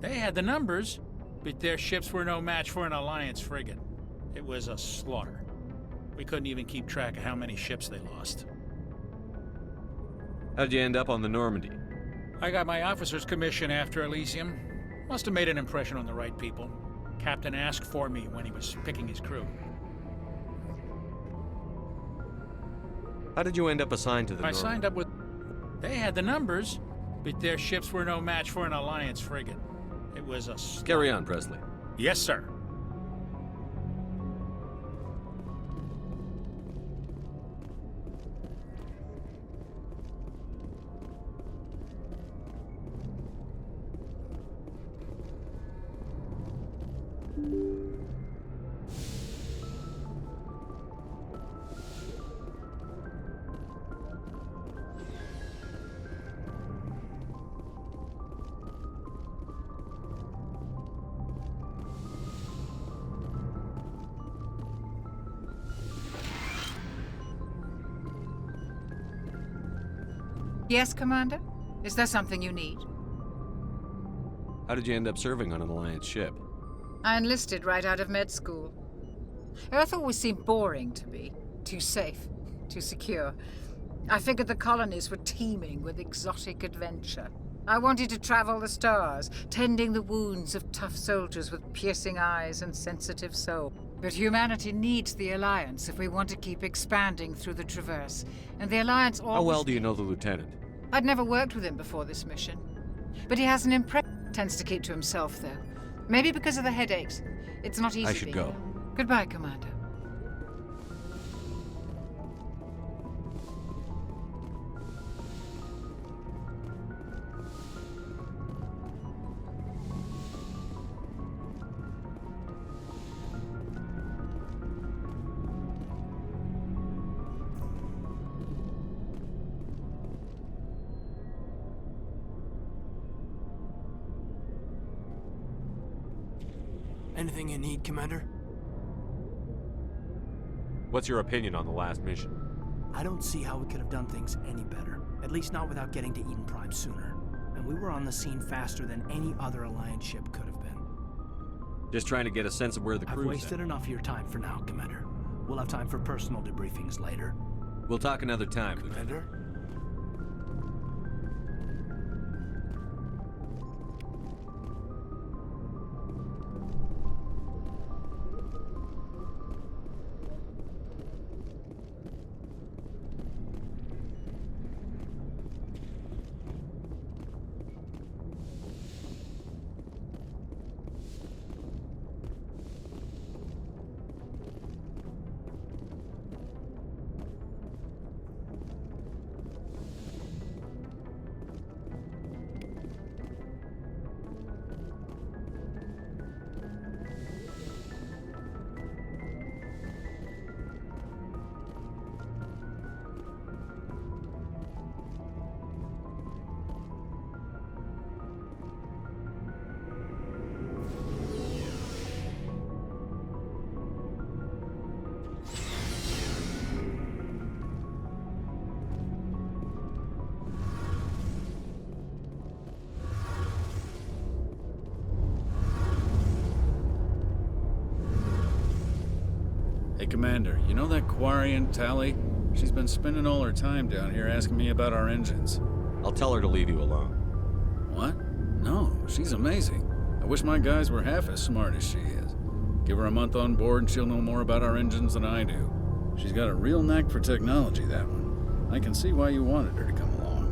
They had the numbers, but their ships were no match for an Alliance frigate. It was a slaughter. We couldn't even keep track of how many ships they lost. How'd you end up on the Normandy? I got my officer's commission after Elysium. Must have made an impression on the right people. Captain asked for me when he was picking his crew. How did you end up assigned to the Normandy? I signed up with... They had the numbers, but their ships were no match for an Alliance frigate. It was a... Carry on, Presley. Yes, sir. Yes, Commander? Is there something you need? How did you end up serving on an Alliance ship? I enlisted right out of med school. Earth always seemed boring to me. Too safe, too secure. I figured the colonies were teeming with exotic adventure. I wanted to travel the stars, tending the wounds of tough soldiers with piercing eyes and sensitive souls. But humanity needs the Alliance if we want to keep expanding through the Traverse. And the Alliance always... How well do you know the Lieutenant? I'd never worked with him before this mission. But he has an impression. Tends to keep to himself, though. Maybe because of the headaches. It's not easy. I should go. Goodbye, Commander. Anything you need, Commander? What's your opinion on the last mission? I don't see how we could have done things any better. At least not without getting to Eden Prime sooner. And we were on the scene faster than any other Alliance ship could have been. Just trying to get a sense of where the crew's I've wasted enough of your time for now, Commander. We'll have time for personal debriefings later. We'll talk another time, Commander? Lieutenant. Hey, Commander, you know that Quarian, Tally? She's been spending all her time down here asking me about our engines. I'll tell her to leave you alone. What? No, she's amazing. I wish my guys were half as smart as she is. Give her a month on board and she'll know more about our engines than I do. She's got a real knack for technology, that one. I can see why you wanted her to come along.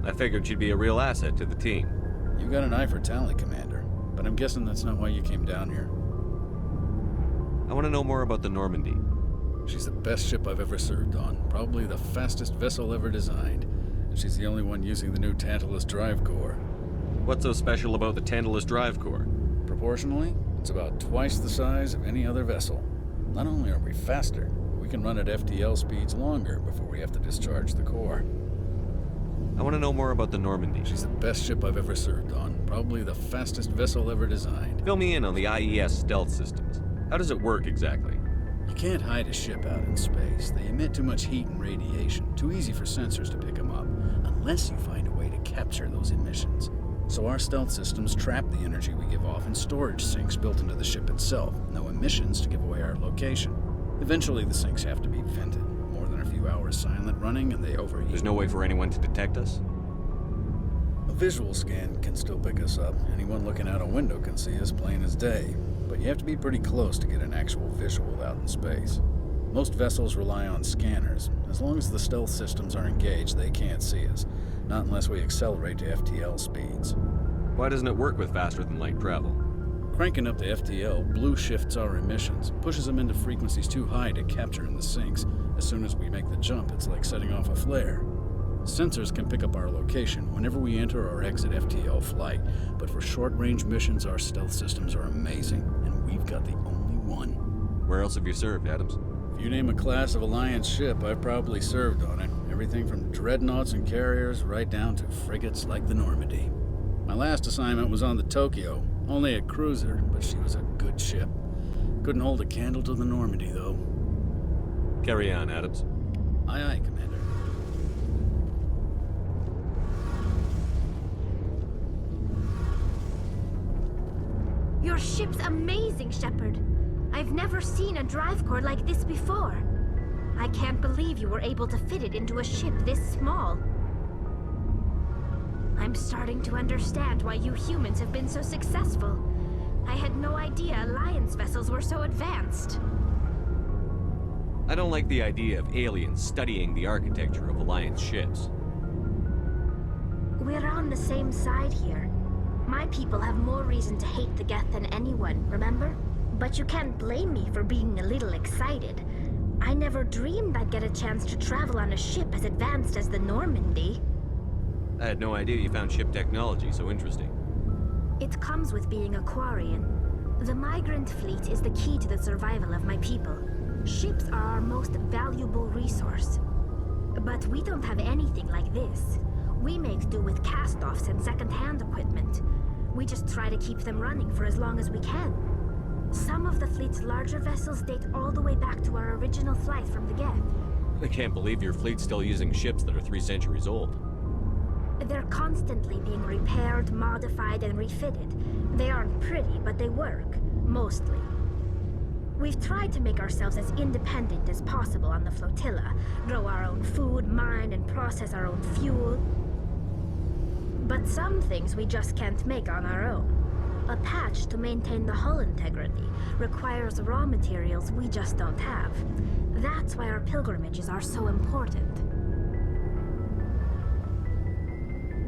I figured she'd be a real asset to the team. You got an eye for Tally, Commander, but I'm guessing that's not why you came down here. I want to know more about the Normandy. She's the best ship I've ever served on, probably the fastest vessel ever designed, and she's the only one using the new Tantalus drive core. What's so special about the Tantalus drive core? Proportionally, it's about twice the size of any other vessel. Not only are we faster, but we can run at FTL speeds longer before we have to discharge the core. I want to know more about the Normandy. She's the best ship I've ever served on, probably the fastest vessel ever designed. Fill me in on the IES stealth systems. How does it work exactly? You can't hide a ship out in space. They emit too much heat and radiation, too easy for sensors to pick them up, unless you find a way to capture those emissions. So our stealth systems trap the energy we give off in storage sinks built into the ship itself. No emissions to give away our location. Eventually the sinks have to be vented. More than a few hours silent running and they overheat. There's no way for anyone to detect us? A visual scan can still pick us up. Anyone looking out a window can see us plain as day. But you have to be pretty close to get an actual visual out in space. Most vessels rely on scanners. As long as the stealth systems are engaged, they can't see us. Not unless we accelerate to FTL speeds. Why doesn't it work with faster than light travel? Cranking up to FTL blue shifts our emissions, pushes them into frequencies too high to capture in the sinks. As soon as we make the jump, it's like setting off a flare. Sensors can pick up our location whenever we enter or exit FTL flight, but for short-range missions, our stealth systems are amazing, and we've got the only one. Where else have you served, Adams? If you name a class of Alliance ship, I've probably served on it. Everything from dreadnoughts and carriers right down to frigates like the Normandy. My last assignment was on the Tokyo, only a cruiser, but she was a good ship. Couldn't hold a candle to the Normandy, though. Carry on, Adams. Aye, aye, Commander. Your ship's amazing, Shepard. I've never seen a drive core like this before. I can't believe you were able to fit it into a ship this small. I'm starting to understand why you humans have been so successful. I had no idea Alliance vessels were so advanced. I don't like the idea of aliens studying the architecture of Alliance ships. We're on the same side here. My people have more reason to hate the Geth than anyone, remember? But you can't blame me for being a little excited. I never dreamed I'd get a chance to travel on a ship as advanced as the Normandy. I had no idea you found ship technology so interesting. It comes with being a Quarian. The migrant fleet is the key to the survival of my people. Ships are our most valuable resource. But we don't have anything like this. We make do with cast-offs and second-hand equipment. We just try to keep them running for as long as we can. Some of the fleet's larger vessels date all the way back to our original flight from the Geth. I can't believe your fleet's still using ships that are 3 centuries old. They're constantly being repaired, modified, and refitted. They aren't pretty, but they work. Mostly. We've tried to make ourselves as independent as possible on the flotilla. Grow our own food, mine, and process our own fuel. But some things we just can't make on our own. A patch to maintain the hull integrity requires raw materials we just don't have. That's why our pilgrimages are so important.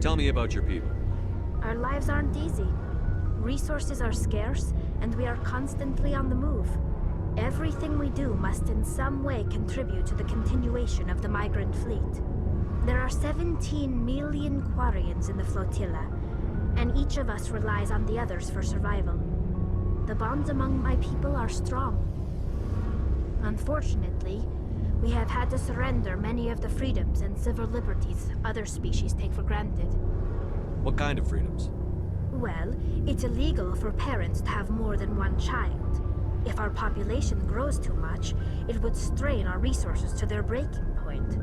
Tell me about your people. Our lives aren't easy. Resources are scarce, and we are constantly on the move. Everything we do must in some way contribute to the continuation of the migrant fleet. There are 17 million Quarians in the flotilla, and each of us relies on the others for survival. The bonds among my people are strong. Unfortunately, we have had to surrender many of the freedoms and civil liberties other species take for granted. What kind of freedoms? Well, it's illegal for parents to have more than one child. If our population grows too much, it would strain our resources to their breaking point.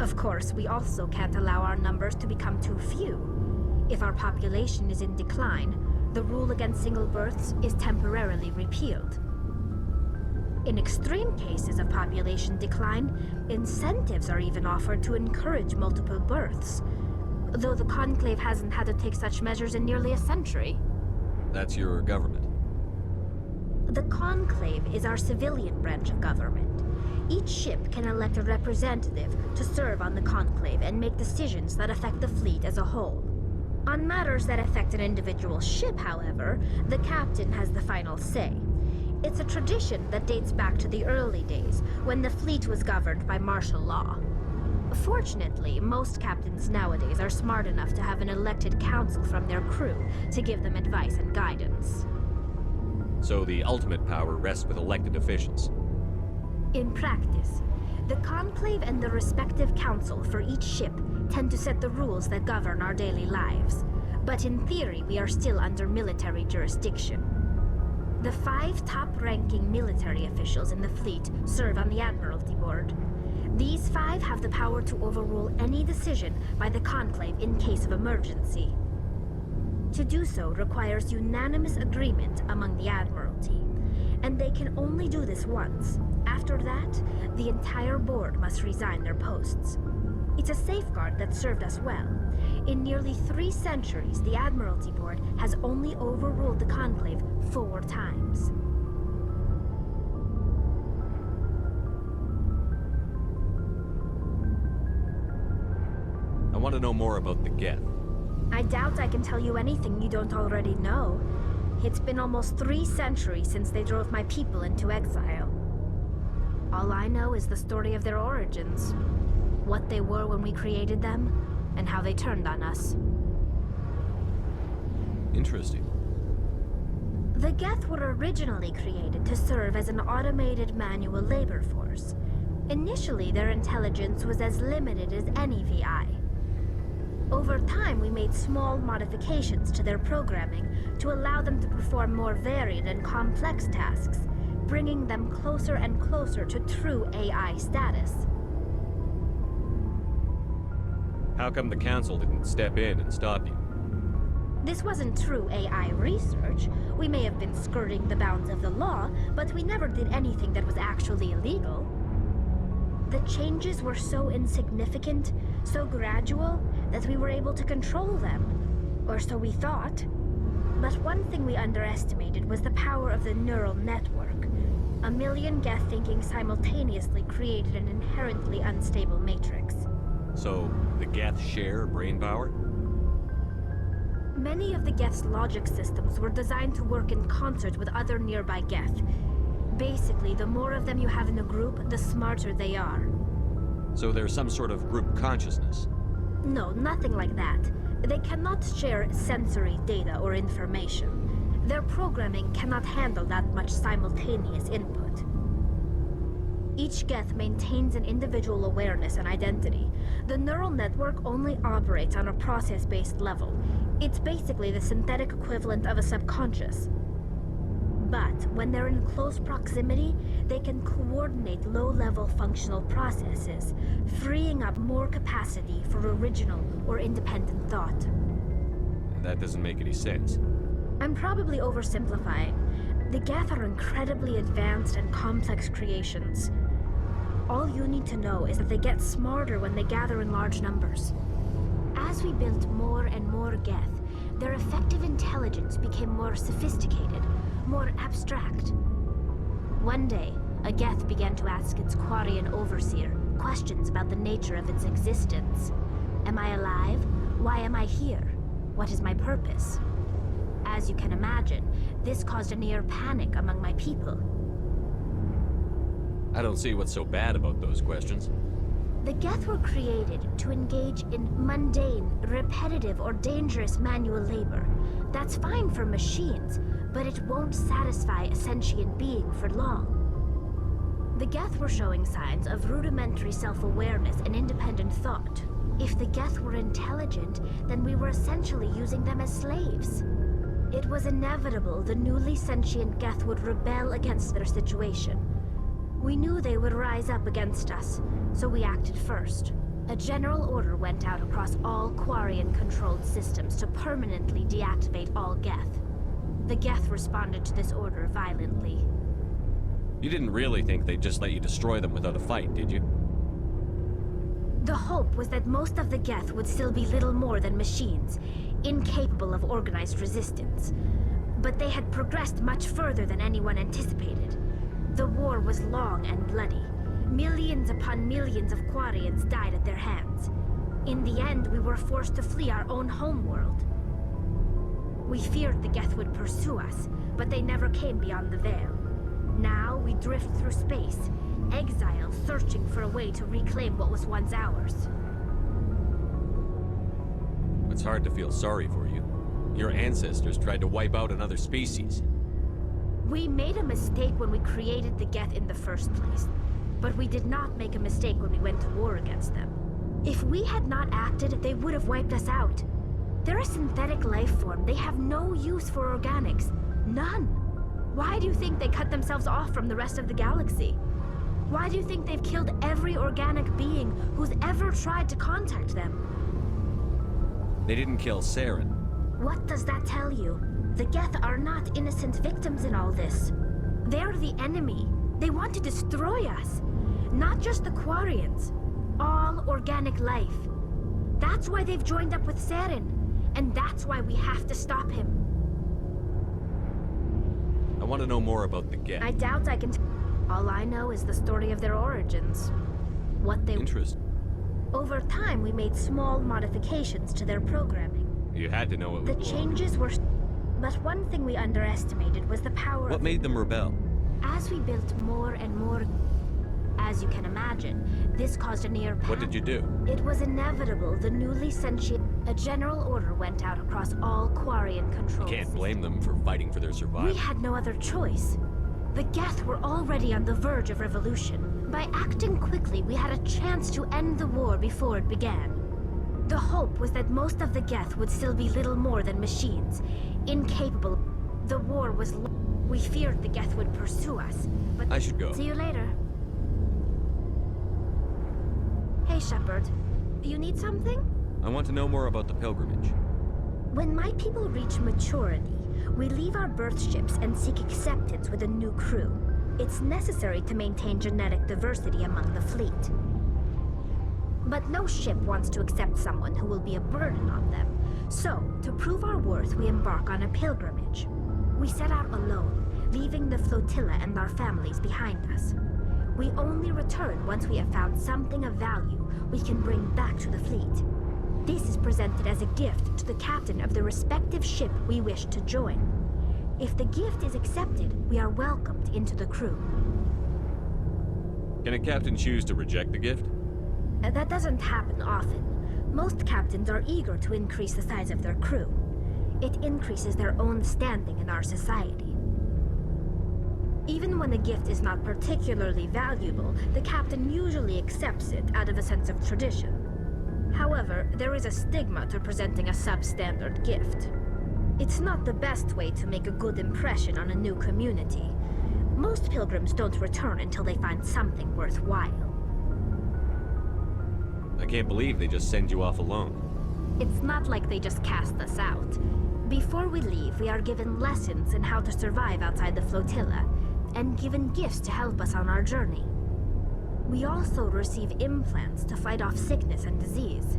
Of course, we also can't allow our numbers to become too few. If our population is in decline, the rule against single births is temporarily repealed. In extreme cases of population decline, incentives are even offered to encourage multiple births. Though the Conclave hasn't had to take such measures in nearly a century. That's your government. The Conclave is our civilian branch of government. Each ship can elect a representative to serve on the Conclave and make decisions that affect the fleet as a whole. On matters that affect an individual ship, however, the captain has the final say. It's a tradition that dates back to the early days, when the fleet was governed by martial law. Fortunately, most captains nowadays are smart enough to have an elected council from their crew to give them advice and guidance. So the ultimate power rests with elected officials. In practice, the Conclave and the respective council for each ship tend to set the rules that govern our daily lives. But in theory, we are still under military jurisdiction. The 5 top-ranking military officials in the fleet serve on the Admiralty Board. These 5 have the power to overrule any decision by the Conclave in case of emergency. To do so requires unanimous agreement among the Admiralty, and they can only do this once. After that, the entire board must resign their posts. It's a safeguard that served us well. In nearly 3 centuries, the Admiralty Board has only overruled the Conclave 4 times. I want to know more about the Geth. I doubt I can tell you anything you don't already know. It's been almost 3 centuries since they drove my people into exile. All I know is the story of their origins. What they were when we created them, and how they turned on us. Interesting. The Geth were originally created to serve as an automated manual labor force. Initially, their intelligence was as limited as any VI. Over time, we made small modifications to their programming to allow them to perform more varied and complex tasks, bringing them closer and closer to true AI status. How come the Council didn't step in and stop you? This wasn't true AI research. We may have been skirting the bounds of the law, but we never did anything that was actually illegal. The changes were so insignificant, so gradual, that we were able to control them. Or so we thought. But one thing we underestimated was the power of the neural network. A million Geth thinking simultaneously created an inherently unstable matrix. So, the Geth share brain power? Many of the Geth's logic systems were designed to work in concert with other nearby Geth. Basically, the more of them you have in a group, the smarter they are. So there's some sort of group consciousness? No, nothing like that. They cannot share sensory data or information. Their programming cannot handle that much simultaneous input. Each Geth maintains an individual awareness and identity. The neural network only operates on a process-based level. It's basically the synthetic equivalent of a subconscious. But when they're in close proximity, they can coordinate low-level functional processes, freeing up more capacity for original or independent thought. That doesn't make any sense. I'm probably oversimplifying. The Geth are incredibly advanced and complex creations. All you need to know is that they get smarter when they gather in large numbers. As we built more and more Geth, their effective intelligence became more sophisticated, more abstract. One day, a Geth began to ask its Quarian overseer questions about the nature of its existence. Am I alive? Why am I here? What is my purpose? As you can imagine, this caused a near panic among my people. I don't see what's so bad about those questions. The Geth were created to engage in mundane, repetitive, or dangerous manual labor. That's fine for machines, but it won't satisfy a sentient being for long. The Geth were showing signs of rudimentary self-awareness and independent thought. If the Geth were intelligent, then we were essentially using them as slaves. It was inevitable the newly sentient Geth would rebel against their situation. We knew they would rise up against us, so we acted first. A general order went out across all Quarian-controlled systems to permanently deactivate all Geth. The Geth responded to this order violently. You didn't really think they'd just let you destroy them without a fight, did you? The hope was that most of the Geth would still be little more than machines, incapable of organized resistance. But they had progressed much further than anyone anticipated. The war was long and bloody. Millions upon millions of Quarians died at their hands. In the end, we were forced to flee our own homeworld. We feared the Geth would pursue us, but they never came beyond the Veil. Now we drift through space, exile, searching for a way to reclaim what was once ours. It's hard to feel sorry for you. Your ancestors tried to wipe out another species. We made a mistake when we created the Geth in the first place, but we did not make a mistake when we went to war against them. If we had not acted, they would have wiped us out. They're a synthetic life form. They have no use for organics. None. Why do you think they cut themselves off from the rest of the galaxy? Why do you think they've killed every organic being who's ever tried to contact them? They didn't kill Saren. What does that tell you? The Geth are not innocent victims in all this. They're the enemy. They want to destroy us. Not just the Quarians. All organic life. That's why they've joined up with Saren. And that's why we have to stop him. I want to know more about the Geth. I doubt I can all I know is the story of their origins. What they... Interesting. Over time, we made small modifications to their programming. You had to know it was The changes were... But one thing we underestimated was the power What made them rebel? As we built more and more... As you can imagine, this caused a near... What did you do? It was inevitable. The newly sentient... A general order went out across all Quarian control You can't blame them for fighting for their survival. We had no other choice. The Geth were already on the verge of revolution. By acting quickly, we had a chance to end the war before it began. The hope was that most of the Geth would still be little more than machines, incapable. The war was we feared the Geth would pursue us, but... I should go. See you later. Hey, Shepard. You need something? I want to know more about the pilgrimage. When my people reach maturity, we leave our birth ships and seek acceptance with a new crew. It's necessary to maintain genetic diversity among the fleet. But no ship wants to accept someone who will be a burden on them. So, to prove our worth, we embark on a pilgrimage. We set out alone, leaving the flotilla and our families behind us. We only return once we have found something of value we can bring back to the fleet. This is presented as a gift to the captain of the respective ship we wish to join. If the gift is accepted, we are welcomed into the crew. Can a captain choose to reject the gift? That doesn't happen often. Most captains are eager to increase the size of their crew. It increases their own standing in our society. Even when a gift is not particularly valuable, the captain usually accepts it out of a sense of tradition. However, there is a stigma to presenting a substandard gift. It's not the best way to make a good impression on a new community. Most pilgrims don't return until they find something worthwhile. I can't believe they just send you off alone. It's not like they just cast us out. Before we leave, we are given lessons in how to survive outside the flotilla, and given gifts to help us on our journey. We also receive implants to fight off sickness and disease.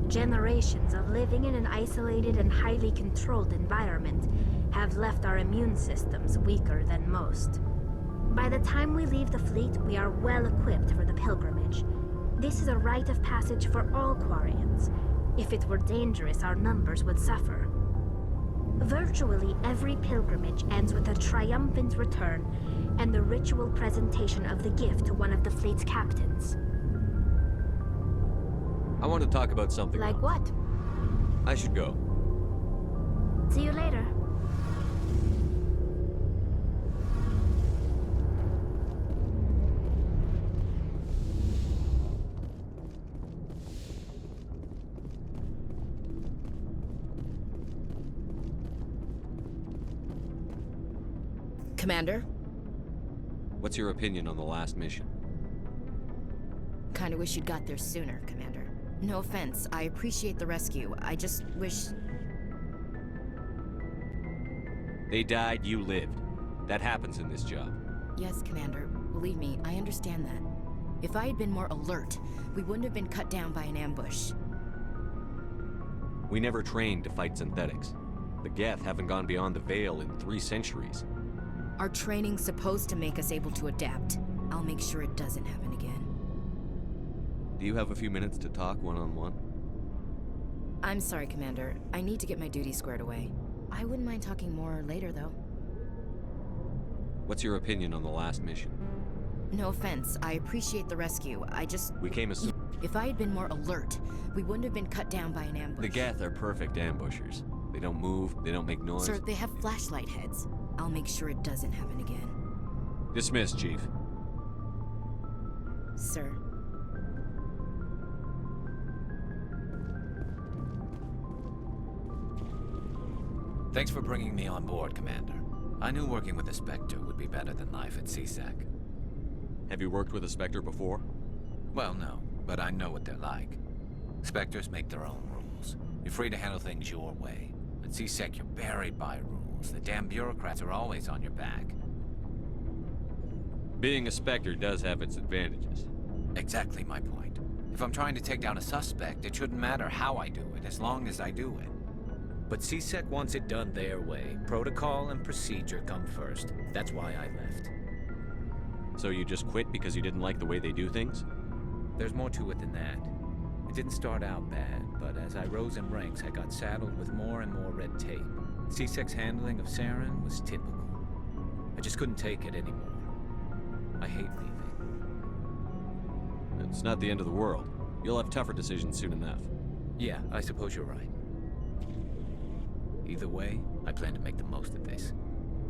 Generations of living in an isolated and highly controlled environment have left our immune systems weaker than most. By the time we leave the fleet, we are well equipped for the pilgrimage. This is a rite of passage for all Quarians. If it were dangerous, our numbers would suffer. Virtually every pilgrimage ends with a triumphant return and the ritual presentation of the gift to one of the fleet's captains. I want to talk about something Like else. what? I should go. See you later. Commander? What's your opinion on the last mission? Kinda wish you'd got there sooner, Commander. No offense, I appreciate the rescue. I just wish... They died, you lived. That happens in this job. Yes, Commander. Believe me, I understand that. If I had been more alert, we wouldn't have been cut down by an ambush. We never trained to fight synthetics. The Geth haven't gone beyond the Veil in 3 centuries. Our training's supposed to make us able to adapt. I'll make sure it doesn't happen again. Do you have a few minutes to talk one-on-one? I'm sorry, Commander. I need to get my duty squared away. I wouldn't mind talking more later, though. What's your opinion on the last mission? No offense. I appreciate the rescue. We came as... If I had been more alert, we wouldn't have been cut down by an ambush. The Geth are perfect ambushers. They don't move, they don't make noise. Sir, they have flashlight heads. I'll make sure it doesn't happen again. Dismissed, Chief. Sir. Thanks for bringing me on board, Commander. I knew working with a Spectre would be better than life at CSEC. Have you worked with a Spectre before? Well, no, but I know what they're like. Spectres make their own rules. You're free to handle things your way. At CSEC, you're buried by rules. The damn bureaucrats are always on your back. Being a Spectre does have its advantages. Exactly my point. If I'm trying to take down a suspect, it shouldn't matter how I do it, as long as I do it. But CSEC wants it done their way. Protocol and procedure come first. That's why I left. So you just quit because you didn't like the way they do things? There's more to it than that. It didn't start out bad, but as I rose in ranks, I got saddled with more and more red tape. CSEC's handling of Saren was typical. I just couldn't take it anymore. I hate leaving. It's not the end of the world. You'll have tougher decisions soon enough. Yeah, I suppose you're right. Either way, I plan to make the most of this.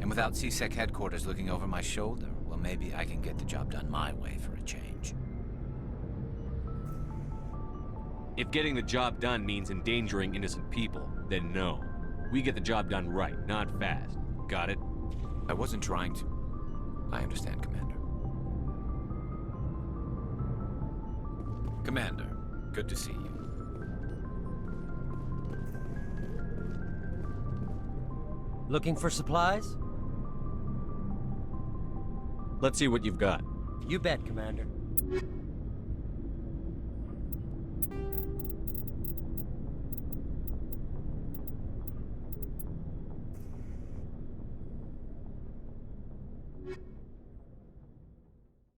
And without CSEC headquarters looking over my shoulder, well, maybe I can get the job done my way for a change. If getting the job done means endangering innocent people, then no. We get the job done right, not fast. Got it? I wasn't trying to. I understand, Commander. Commander, good to see you. Looking for supplies? Let's see what you've got. You bet, Commander.